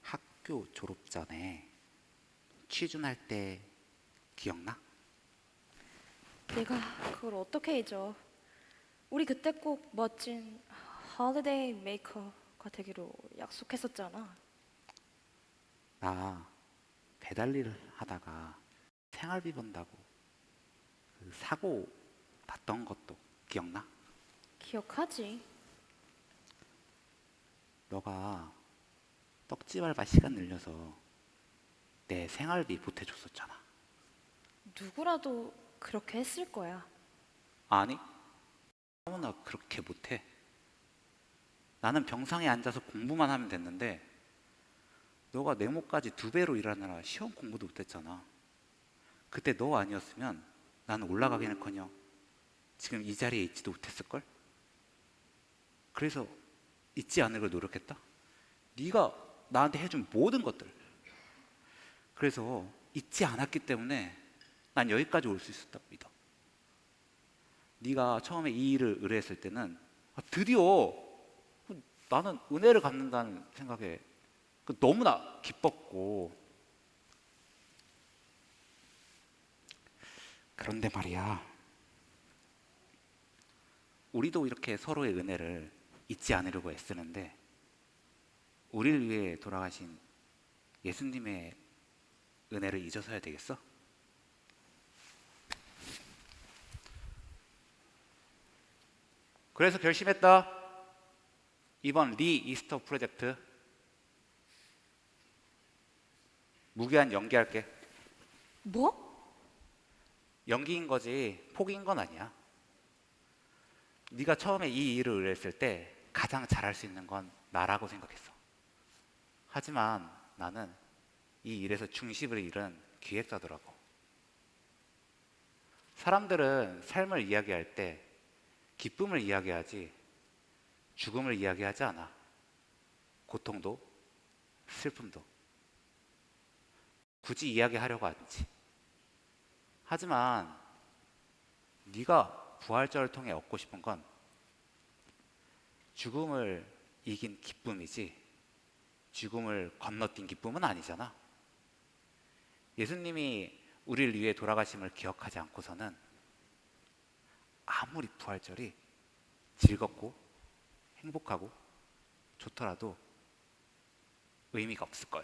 학교 졸업 전에 취준할 때 기억나? 내가 그걸 어떻게 잊어? 우리 그때 꼭 멋진 홀리데이 메이커가 되기로 약속했었잖아. 나 배달 일을 하다가 생활비 번다고 그 사고 났던 것도 기억나? 기억하지? 너가 떡집 알바 시간 늘려서 내 생활비 보태줬었잖아. 누구라도 그렇게 했을 거야. 아니, 아무나 그렇게 못해. 나는 병상에 앉아서 공부만 하면 됐는데 너가 내 목까지 2배로 일하느라 시험 공부도 못했잖아. 그때 너 아니었으면 나는 올라가기는커녕 지금 이 자리에 있지도 못했을걸? 그래서 잊지 않으려 노력했다. 네가 나한테 해준 모든 것들. 그래서 잊지 않았기 때문에 난 여기까지 올 수 있었다고 믿어. 네가 처음에 이 일을 의뢰했을 때는 드디어 나는 은혜를 갚는다는 생각에 너무나 기뻤고, 그런데 말이야, 우리도 이렇게 서로의 은혜를 잊지 않으려고 애쓰는데 우리를 위해 돌아가신 예수님의 은혜를 잊어서야 되겠어? 그래서 결심했다. 이번 리 이스터 프로젝트 무기한 연기할게. 뭐? 연기인 거지 포기인 건 아니야. 네가 처음에 이 일을 의뢰했을 때 가장 잘할 수 있는 건 나라고 생각했어. 하지만 나는 이 일에서 중심을 잃은 기획자더라고. 사람들은 삶을 이야기할 때 기쁨을 이야기하지 죽음을 이야기하지 않아. 고통도 슬픔도 굳이 이야기하려고 하지. 하지만 네가 부활절을 통해 얻고 싶은 건 죽음을 이긴 기쁨이지 죽음을 건너뛴 기쁨은 아니잖아. 예수님이 우리를 위해 돌아가심을 기억하지 않고서는 아무리 부활절이 즐겁고 행복하고 좋더라도 의미가 없을 거야.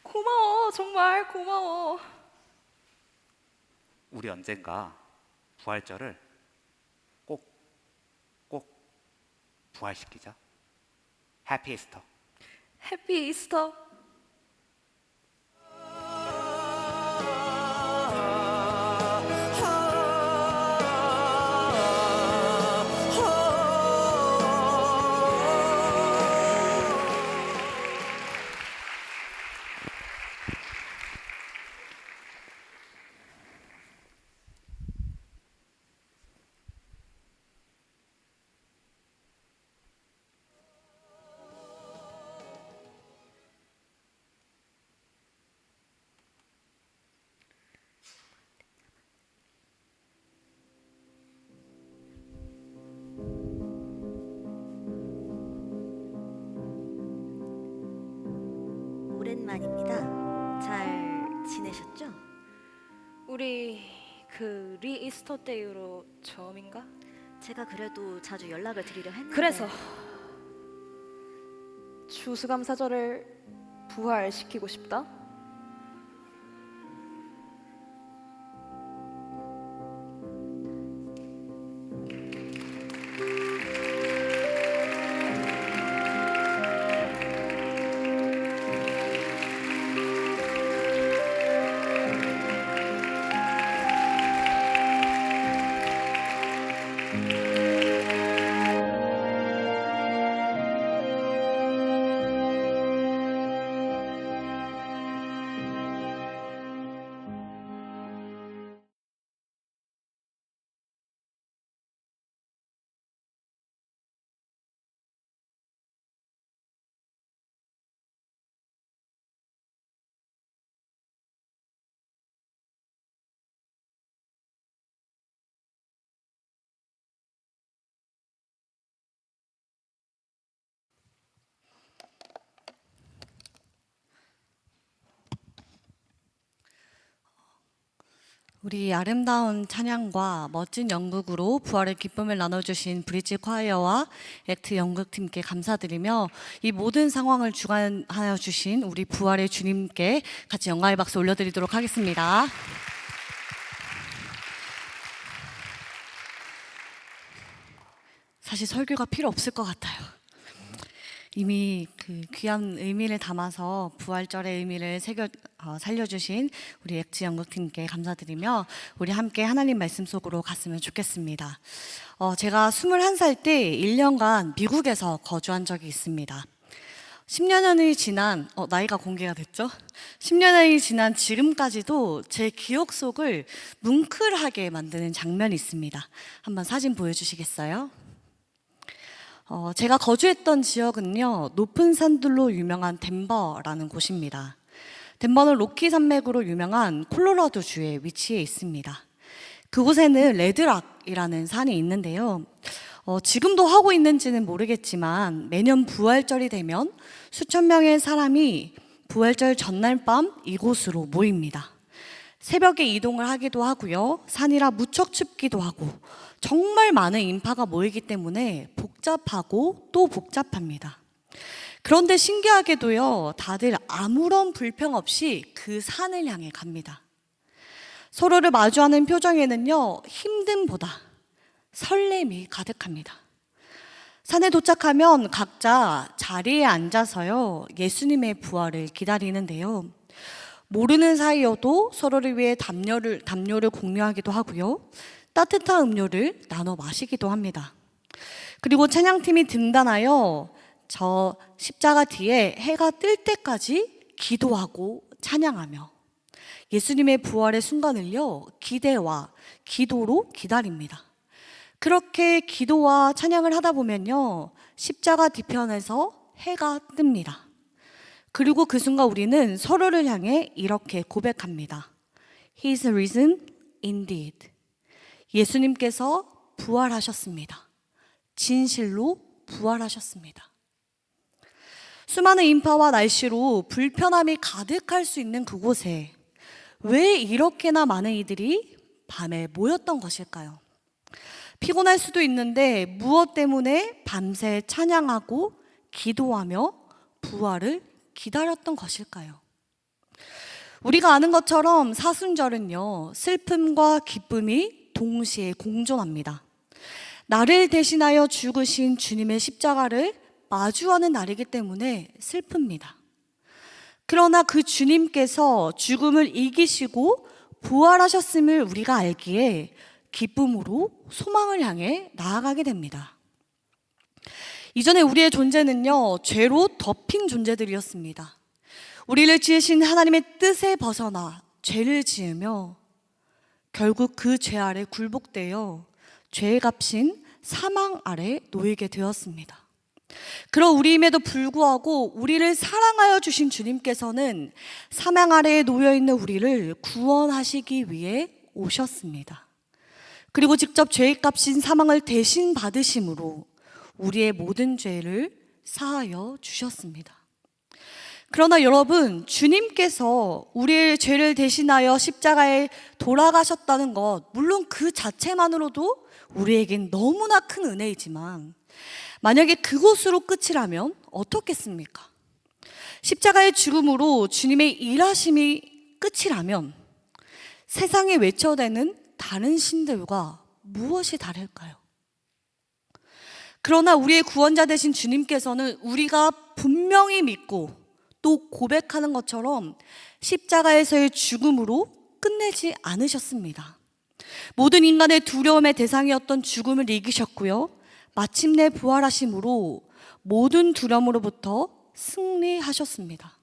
고마워, 정말 고마워. 우리 언젠가 부활절을 꼭 부활시키자. 해피 이스터. 해피 이스터. 오랜만입니다. 잘 지내셨죠? 우리 그 리이스터 때 이후로 처음인가? 제가 그래도 자주 연락을 드리려 했는데 그래서 추수감사절을 부활시키고 싶다. 우리 아름다운 찬양과 멋진 연극으로 부활의 기쁨을 나눠주신 브릿지 콰이어와 액트 연극팀께 감사드리며 이 모든 상황을 주관하여 주신 우리 부활의 주님께 같이 영광의 박수 올려드리도록 하겠습니다. 사실 설교가 필요 없을 것 같아요. 이미 그 귀한 의미를 담아서 부활절의 의미를 살려주신 우리 액트 연극팀께 감사드리며 우리 함께 하나님 말씀 속으로 갔으면 좋겠습니다. 제가 21살 때 1년간 미국에서 거주한 적이 있습니다. 10년이 지난 나이가 공개가 됐죠? 10년이 지난 지금까지도 제 기억 속을 뭉클하게 만드는 장면이 있습니다. 한번 사진 보여주시겠어요? 제가 거주했던 지역은요, 높은 산들로 유명한 덴버라는 곳입니다. 덴버는 로키 산맥으로 유명한 콜로라도주에 위치해 있습니다. 그곳에는 레드락이라는 산이 있는데요. 지금도 하고 있는지는 모르겠지만 매년 부활절이 되면 수천 명의 사람이 부활절 전날 밤 이곳으로 모입니다. 새벽에 이동을 하기도 하고요. 산이라 무척 춥기도 하고 정말 많은 인파가 모이기 때문에 복잡하고 또 복잡합니다. 그런데 신기하게도요, 다들 아무런 불평 없이 그 산을 향해 갑니다. 서로를 마주하는 표정에는요, 힘듦보다 설렘이 가득합니다. 산에 도착하면 각자 자리에 앉아서요, 예수님의 부활을 기다리는데요. 모르는 사이여도 서로를 위해 담요를 공유하기도 하고요. 따뜻한 음료를 나눠 마시기도 합니다. 그리고 찬양팀이 등단하여 저 십자가 뒤에 해가 뜰 때까지 기도하고 찬양하며 예수님의 부활의 순간을요, 기대와 기도로 기다립니다. 그렇게 기도와 찬양을 하다 보면요, 십자가 뒤편에서 해가 뜹니다. 그리고 그 순간 우리는 서로를 향해 이렇게 고백합니다. He's risen indeed. 예수님께서 부활하셨습니다. 진실로 부활하셨습니다. 수많은 인파와 날씨로 불편함이 가득할 수 있는 그곳에 왜 이렇게나 많은 이들이 밤에 모였던 것일까요? 피곤할 수도 있는데 무엇 때문에 밤새 찬양하고 기도하며 부활을 기다렸던 것일까요? 우리가 아는 것처럼 사순절은요, 슬픔과 기쁨이 동시에 공존합니다. 나를 대신하여 죽으신 주님의 십자가를 마주하는 날이기 때문에 슬픕니다. 그러나 그 주님께서 죽음을 이기시고 부활하셨음을 우리가 알기에 기쁨으로 소망을 향해 나아가게 됩니다. 이전에 우리의 존재는요, 죄로 덮인 존재들이었습니다. 우리를 지으신 하나님의 뜻에 벗어나 죄를 지으며 결국 그 죄 아래 굴복되어 죄의 값인 사망 아래 놓이게 되었습니다. 그런 우리임에도 불구하고 우리를 사랑하여 주신 주님께서는 사망 아래에 놓여 있는 우리를 구원하시기 위해 오셨습니다. 그리고 직접 죄의 값인 사망을 대신 받으심으로 우리의 모든 죄를 사하여 주셨습니다. 그러나 여러분, 주님께서 우리의 죄를 대신하여 십자가에 돌아가셨다는 것, 물론 그 자체만으로도 우리에겐 너무나 큰 은혜이지만 만약에 그곳으로 끝이라면 어떻겠습니까? 십자가의 죽음으로 주님의 일하심이 끝이라면 세상에 외쳐대는 다른 신들과 무엇이 다를까요? 그러나 우리의 구원자 되신 주님께서는 우리가 분명히 믿고 또 고백하는 것처럼 십자가에서의 죽음으로 끝내지 않으셨습니다. 모든 인간의 두려움의 대상이었던 죽음을 이기셨고요, 마침내 부활하심으로 모든 두려움으로부터 승리하셨습니다.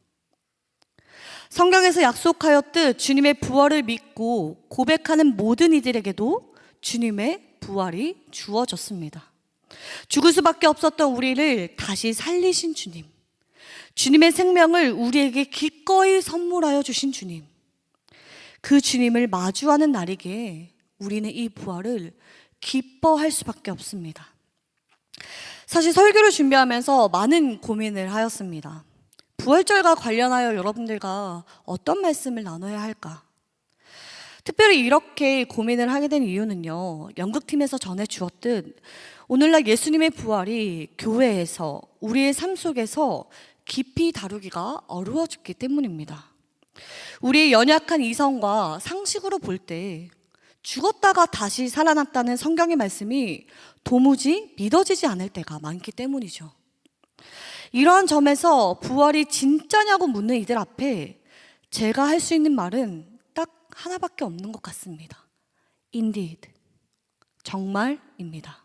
성경에서 약속하였듯 주님의 부활을 믿고 고백하는 모든 이들에게도 주님의 부활이 주어졌습니다. 죽을 수밖에 없었던 우리를 다시 살리신 주님, 주님의 생명을 우리에게 기꺼이 선물하여 주신 주님, 그 주님을 마주하는 날이기에 우리는 이 부활을 기뻐할 수밖에 없습니다. 사실 설교를 준비하면서 많은 고민을 하였습니다. 부활절과 관련하여 여러분들과 어떤 말씀을 나눠야 할까? 특별히 이렇게 고민을 하게 된 이유는요, 연극팀에서 전해 주었듯 오늘날 예수님의 부활이 교회에서 우리의 삶 속에서 깊이 다루기가 어려워졌기 때문입니다. 우리의 연약한 이성과 상식으로 볼 때 죽었다가 다시 살아났다는 성경의 말씀이 도무지 믿어지지 않을 때가 많기 때문이죠. 이러한 점에서 부활이 진짜냐고 묻는 이들 앞에 제가 할 수 있는 말은 딱 하나밖에 없는 것 같습니다. Indeed, 정말입니다.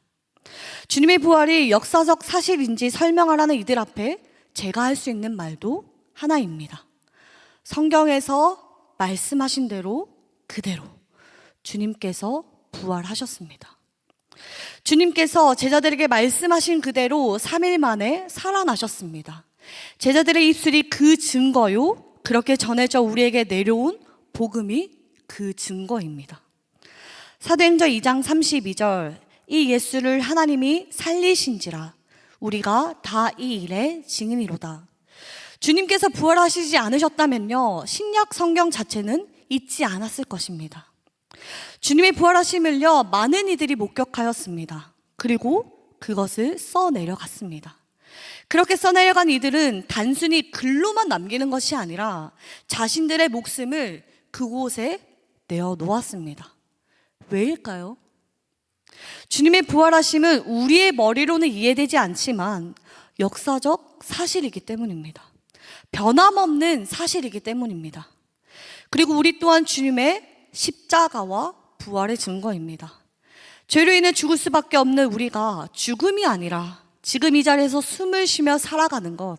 주님의 부활이 역사적 사실인지 설명하라는 이들 앞에 제가 할 수 있는 말도 하나입니다. 성경에서 말씀하신 대로 그대로 주님께서 부활하셨습니다. 주님께서 제자들에게 말씀하신 그대로 3일 만에 살아나셨습니다. 제자들의 입술이 그 증거요, 그렇게 전해져 우리에게 내려온 복음이 그 증거입니다. 사도행전 2장 32절, 이 예수를 하나님이 살리신지라 우리가 다 이 일의 증인이로다. 주님께서 부활하시지 않으셨다면요, 신약 성경 자체는 있지 않았을 것입니다. 주님의 부활하심을요, 많은 이들이 목격하였습니다. 그리고 그것을 써내려갔습니다. 그렇게 써내려간 이들은 단순히 글로만 남기는 것이 아니라 자신들의 목숨을 그곳에 내어놓았습니다. 왜일까요? 주님의 부활하심은 우리의 머리로는 이해되지 않지만 역사적 사실이기 때문입니다. 변함없는 사실이기 때문입니다. 그리고 우리 또한 주님의 십자가와 부활의 증거입니다. 죄로 인해 죽을 수밖에 없는 우리가 죽음이 아니라 지금 이 자리에서 숨을 쉬며 살아가는 것,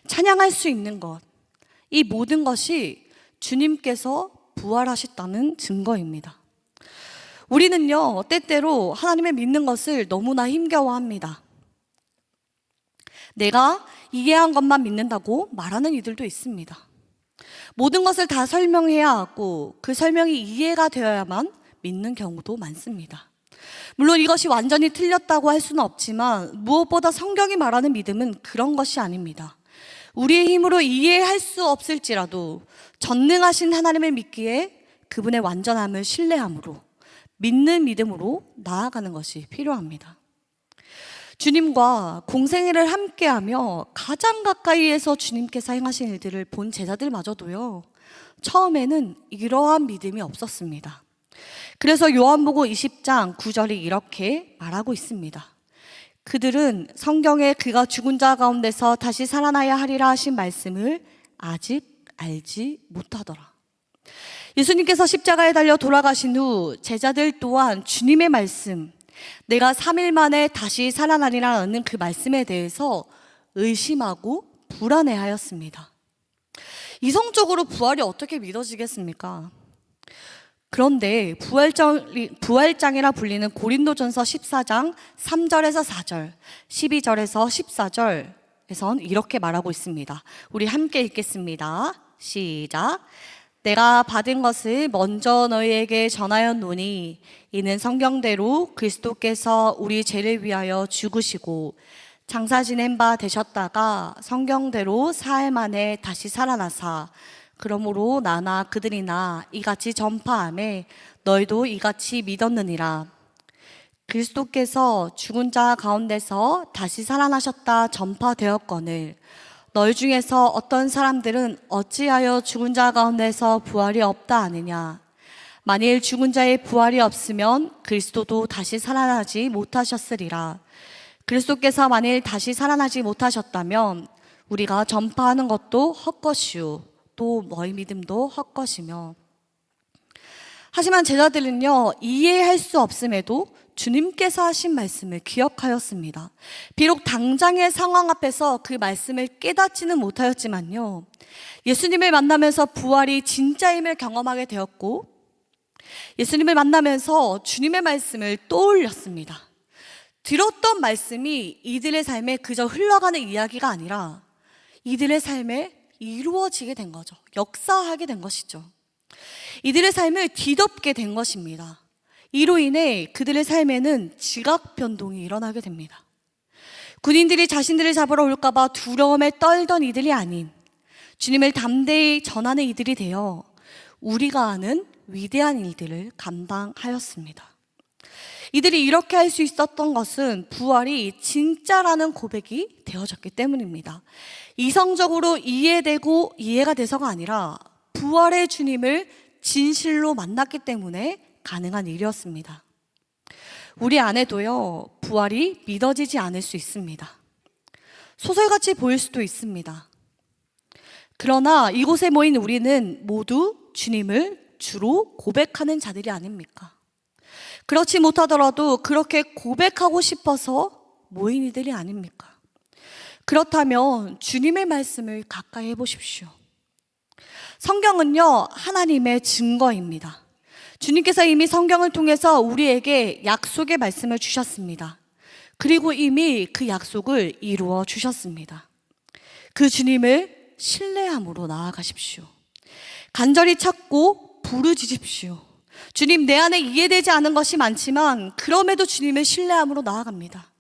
찬양할 수 있는 것, 이 모든 것이 주님께서 부활하셨다는 증거입니다. 우리는요, 때때로 하나님을 믿는 것을 너무나 힘겨워합니다. 내가 이해한 것만 믿는다고 말하는 이들도 있습니다. 모든 것을 다 설명해야 하고 그 설명이 이해가 되어야만 믿는 경우도 많습니다. 물론 이것이 완전히 틀렸다고 할 수는 없지만 무엇보다 성경이 말하는 믿음은 그런 것이 아닙니다. 우리의 힘으로 이해할 수 없을지라도 전능하신 하나님을 믿기에 그분의 완전함을 신뢰함으로 믿는 믿음으로 나아가는 것이 필요합니다. 주님과 공생애를 함께하며 가장 가까이에서 주님께서 행하신 일들을 본 제자들마저도요, 처음에는 이러한 믿음이 없었습니다. 그래서 요한복음 20장 9절이 이렇게 말하고 있습니다. 그들은 성경에 그가 죽은 자 가운데서 다시 살아나야 하리라 하신 말씀을 아직 알지 못하더라. 예수님께서 십자가에 달려 돌아가신 후 제자들 또한 주님의 말씀, 내가 3일 만에 다시 살아나리라는 그 말씀에 대해서 의심하고 불안해하였습니다. 이성적으로 부활이 어떻게 믿어지겠습니까? 그런데 부활장이라 불리는 고린도전서 14장 3절에서 4절, 12절에서 14절에선 이렇게 말하고 있습니다. 우리 함께 읽겠습니다. 시작. 내가 받은 것을 먼저 너희에게 전하였노니 이는 성경대로 그리스도께서 우리 죄를 위하여 죽으시고 장사 지낸 바 되셨다가 성경대로 사흘 만에 다시 살아나사 그러므로 나나 그들이나 이같이 전파하매 너희도 이같이 믿었느니라. 그리스도께서 죽은 자 가운데서 다시 살아나셨다 전파되었거늘 너희 중에서 어떤 사람들은 어찌하여 죽은 자 가운데서 부활이 없다 하느냐. 만일 죽은 자의 부활이 없으면 그리스도도 다시 살아나지 못하셨으리라. 그리스도께서 만일 다시 살아나지 못하셨다면 우리가 전파하는 것도 헛것이요 또 너희 믿음도 헛것이며. 하지만 제자들은요, 이해할 수 없음에도 주님께서 하신 말씀을 기억하였습니다. 비록 당장의 상황 앞에서 그 말씀을 깨닫지는 못하였지만요, 예수님을 만나면서 부활이 진짜임을 경험하게 되었고 예수님을 만나면서 주님의 말씀을 떠올렸습니다. 들었던 말씀이 이들의 삶에 그저 흘러가는 이야기가 아니라 이들의 삶에 이루어지게 된 거죠. 역사하게 된 것이죠. 이들의 삶을 뒤덮게 된 것입니다. 이로 인해 그들의 삶에는 지각 변동이 일어나게 됩니다. 군인들이 자신들을 잡으러 올까봐 두려움에 떨던 이들이 아닌 주님을 담대히 전하는 이들이 되어 우리가 아는 위대한 일들을 감당하였습니다. 이들이 이렇게 할 수 있었던 것은 부활이 진짜라는 고백이 되어졌기 때문입니다. 이성적으로 이해되고 이해가 돼서가 아니라 부활의 주님을 진실로 만났기 때문에 가능한 일이었습니다. 우리 안에도요, 부활이 믿어지지 않을 수 있습니다. 소설같이 보일 수도 있습니다. 그러나 이곳에 모인 우리는 모두 주님을 주로 고백하는 자들이 아닙니까? 그렇지 못하더라도 그렇게 고백하고 싶어서 모인 이들이 아닙니까? 그렇다면 주님의 말씀을 가까이 해보십시오. 성경은요, 하나님의 증거입니다. 주님께서 이미 성경을 통해서 우리에게 약속의 말씀을 주셨습니다. 그리고 이미 그 약속을 이루어 주셨습니다. 그 주님을 신뢰함으로 나아가십시오. 간절히 찾고 부르짖으십시오. 주님, 내 안에 이해되지 않은 것이 많지만 그럼에도 주님을 신뢰함으로 나아갑니다.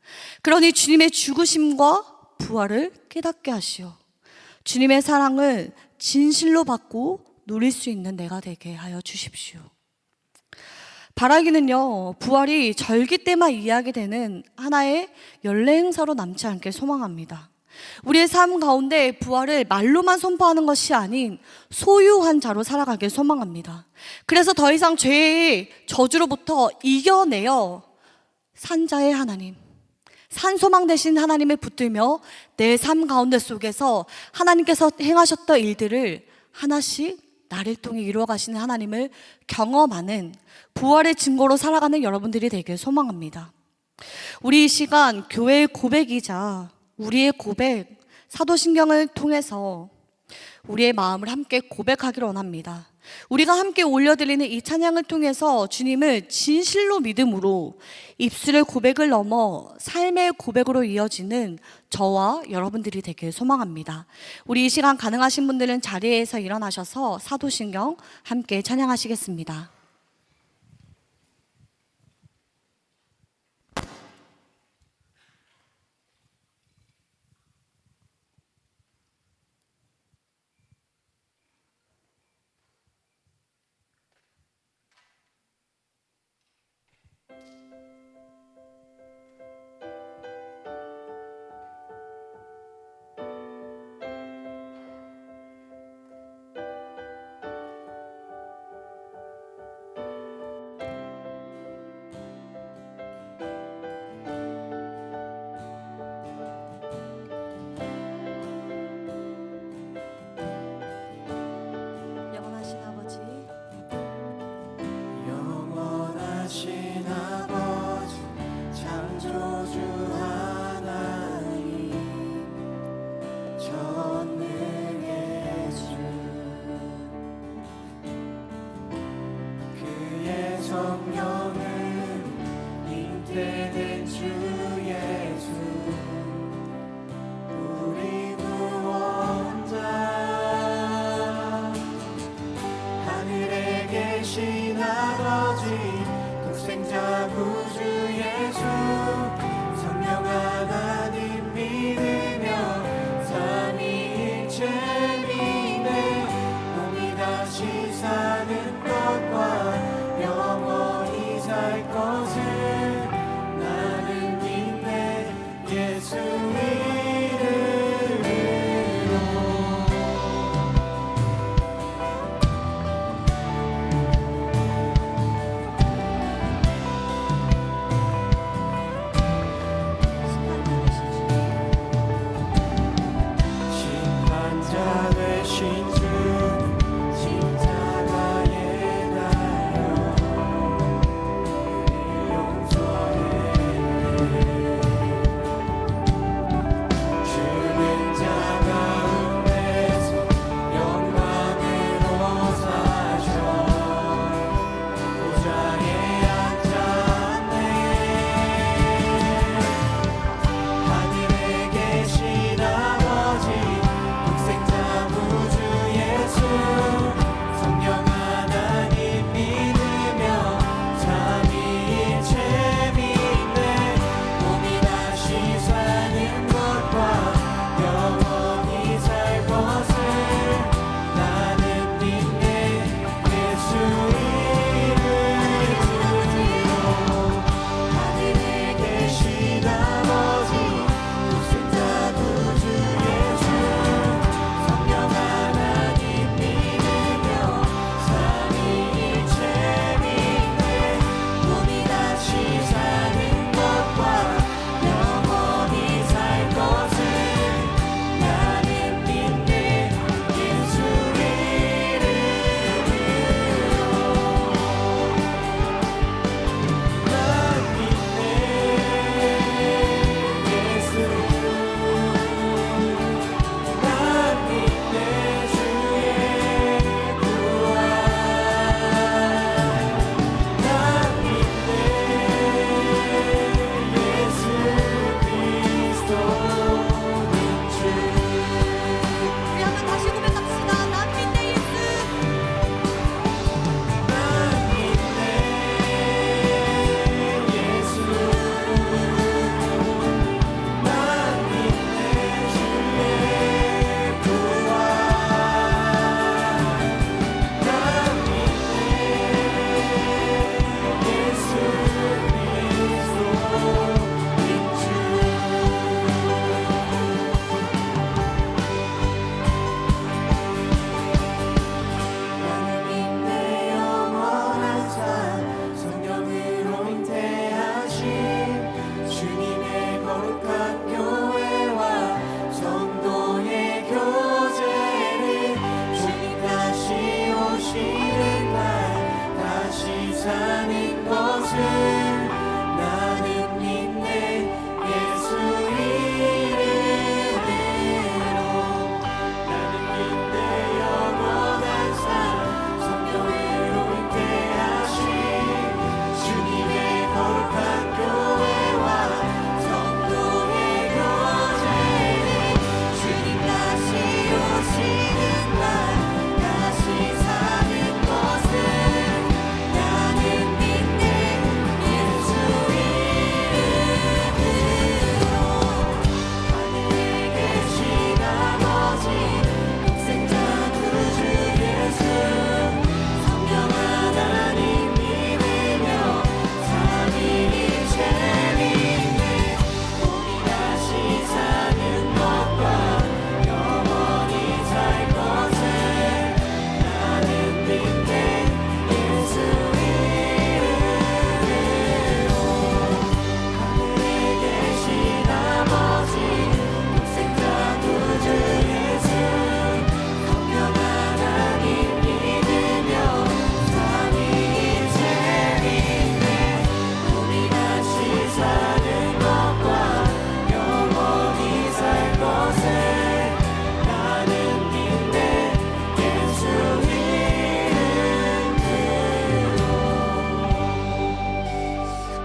그러니 주님의 죽으심과 부활을 깨닫게 하시오. 주님의 사랑을 진실로 받고 누릴 수 있는 내가 되게 하여 주십시오. 바라기는요, 부활이 절기 때만 이야기되는 하나의 연례 행사로 남지 않길 소망합니다. 우리의 삶 가운데 부활을 말로만 선포하는 것이 아닌 소유한 자로 살아가길 소망합니다. 그래서 더 이상 죄의 저주로부터 이겨내어 산자의 하나님, 산소망 되신 하나님을 붙들며 내 삶 가운데 속에서 하나님께서 행하셨던 일들을 하나씩 나를 통해 이루어 가시는 하나님을 경험하는 부활의 증거로 살아가는 여러분들이 되길 소망합니다. 우리 이 시간 교회의 고백이자 우리의 고백, 사도신경을 통해서 우리의 마음을 함께 고백하기를 원합니다. 우리가 함께 올려드리는 이 찬양을 통해서 주님을 진실로 믿음으로 입술의 고백을 넘어 삶의 고백으로 이어지는 저와 여러분들이 되길 소망합니다. 우리 이 시간 가능하신 분들은 자리에서 일어나셔서 사도신경 함께 찬양하시겠습니다. 성령은 잉태된 주 예수 우리 구원자 하늘에 계신 아버지 독생자 구주 예수 성령 하나님 믿으며 삼위일체 믿네 몸이 다시 사는 것과 영원히 살 것을 나는 믿네 예수 이름으로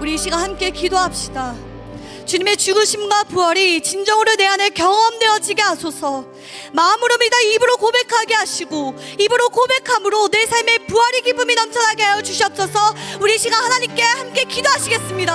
우리 이 시간 함께 기도합시다. 주님의 죽으심과 부활이 진정으로 내 안에 경험되어지게 하소서. 마음으로 믿어 입으로 고백하게 하시고 입으로 고백함으로 내 삶의 부활의 기쁨이 넘쳐나게 하여 주시옵소서. 우리 이 시간 하나님께 함께 기도하시겠습니다.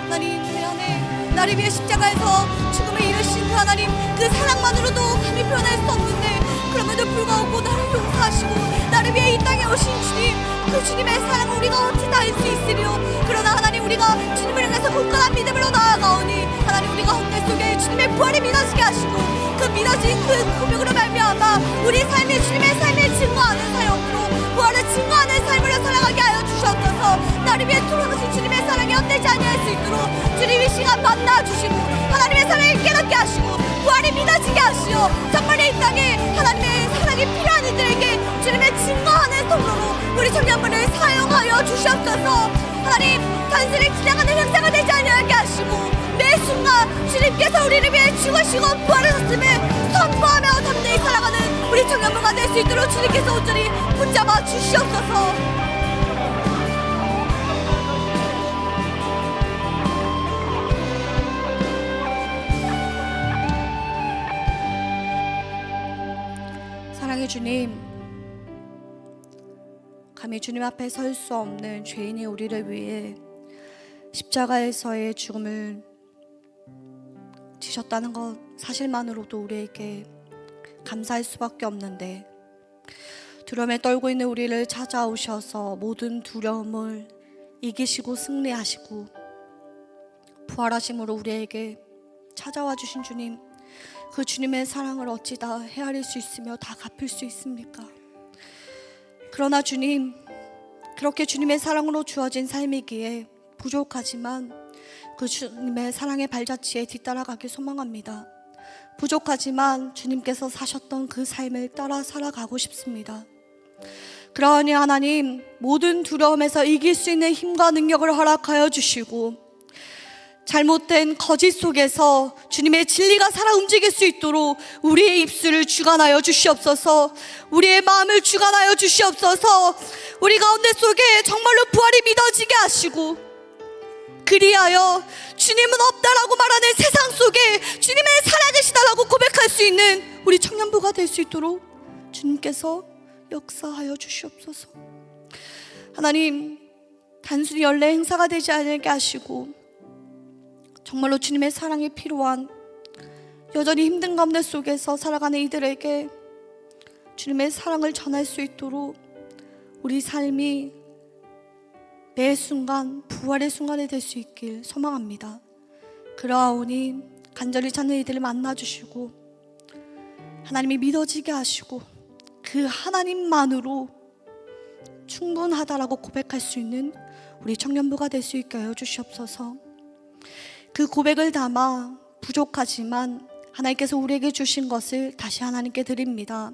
하나님, 내 안에 나를 위해 십자가에서 죽음을 이루신 그 하나님, 그 사랑만으로도 감히 표현할 수 없는데 그럼에도 불구하고 나를 용서하시고 나를 위해 이 땅에 오신 주님, 그 주님의 사랑을 우리가 어찌 다 알 수 있으리요. 그러나 하나님, 우리가 주님을 향해서 굳건한 믿음으로 나아가오니 하나님, 우리가 혼내 속에 주님의 부활이 믿어지게 하시고 그 믿어진 그 고백으로 말미암아 우리 삶이 주님의 삶을 증거하는 사역으로 부활을 증거하는 삶으로 살아가게 하여 주시옵소서. 나를 위해 돌아가신 주님의 사랑이 헛되지 아니할 수 있도록 주님 이 시간 만나주시고 하나님의 사랑을 깨닫게 하시고 부활이 믿어지게 하시오. 정말 이 땅에 하나님의 사랑이 필요한 이들에게 주님의 증거하는 통로로 우리 청년분을 사용하여 주시옵소서. 하나님, 단순히 지나가는 행사가 되지 않게 하시고 매 순간 주님께서 우리를 위해 죽으시고 부활하셨음을 선포하며 담대히 살아가는 우리 청년부가 될 수 있도록 주님께서 온전히 붙잡아 주시옵소서. 사랑의 주님, 감히 주님 앞에 설 수 없는 죄인이 우리를 위해 십자가에서의 죽음을 지셨다는 것 사실만으로도 우리에게 감사할 수밖에 없는데, 두려움에 떨고 있는 우리를 찾아오셔서 모든 두려움을 이기시고 승리하시고 부활하심으로 우리에게 찾아와 주신 주님, 그 주님의 사랑을 어찌 다 헤아릴 수 있으며 다 갚을 수 있습니까? 그러나 주님, 그렇게 주님의 사랑으로 주어진 삶이기에 부족하지만 그 주님의 사랑의 발자취에 뒤따라가길 소망합니다. 부족하지만 주님께서 사셨던 그 삶을 따라 살아가고 싶습니다. 그러니 하나님, 모든 두려움에서 이길 수 있는 힘과 능력을 허락하여 주시고 잘못된 거짓 속에서 주님의 진리가 살아 움직일 수 있도록 우리의 입술을 주관하여 주시옵소서. 우리의 마음을 주관하여 주시옵소서. 우리 가운데 속에 정말로 부활이 믿어지게 하시고, 그리하여 주님은 없다라고 말하는 세상 속에 주님의 살아계시다라고 고백할 수 있는 우리 청년부가 될 수 있도록 주님께서 역사하여 주시옵소서. 하나님, 단순히 연례 행사가 되지 않게 하시고 정말로 주님의 사랑이 필요한, 여전히 힘든 가운데 속에서 살아가는 이들에게 주님의 사랑을 전할 수 있도록 우리 삶이 매 순간 부활의 순간이 될 수 있길 소망합니다. 그러하오니 간절히 찾는 이들을 만나주시고 하나님이 믿어지게 하시고 그 하나님만으로 충분하다라고 고백할 수 있는 우리 청년부가 될 수 있게 하여 주시옵소서. 그 고백을 담아 부족하지만 하나님께서 우리에게 주신 것을 다시 하나님께 드립니다.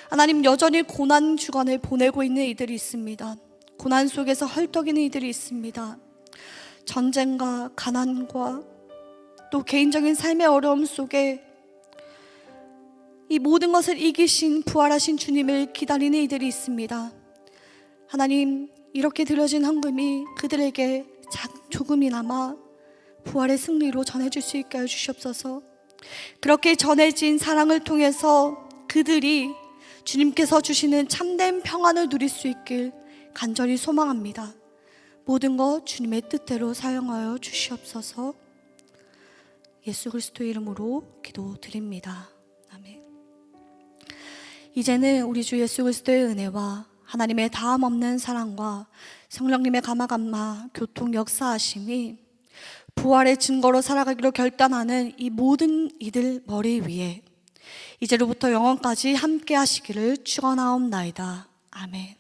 하나님, 여전히 고난 주간을 보내고 있는 이들이 있습니다. 고난 속에서 헐떡이는 이들이 있습니다. 전쟁과 가난과 또 개인적인 삶의 어려움 속에 이 모든 것을 이기신 부활하신 주님을 기다리는 이들이 있습니다. 하나님, 이렇게 드려진 헌금이 그들에게 조금이나마 부활의 승리로 전해줄 수 있게 해주시옵소서. 그렇게 전해진 사랑을 통해서 그들이 주님께서 주시는 참된 평안을 누릴 수 있길 간절히 소망합니다. 모든 것 주님의 뜻대로 사용하여 주시옵소서. 예수 그리스도의 이름으로 기도드립니다. 아멘. 이제는 우리 주 예수 그리스도의 은혜와 하나님의 다함 없는 사랑과 성령님의 감화감마 교통 역사하심이 부활의 증거로 살아가기로 결단하는 이 모든 이들 머리 위에 이제로부터 영원까지 함께 하시기를 축원하옵나이다. 아멘.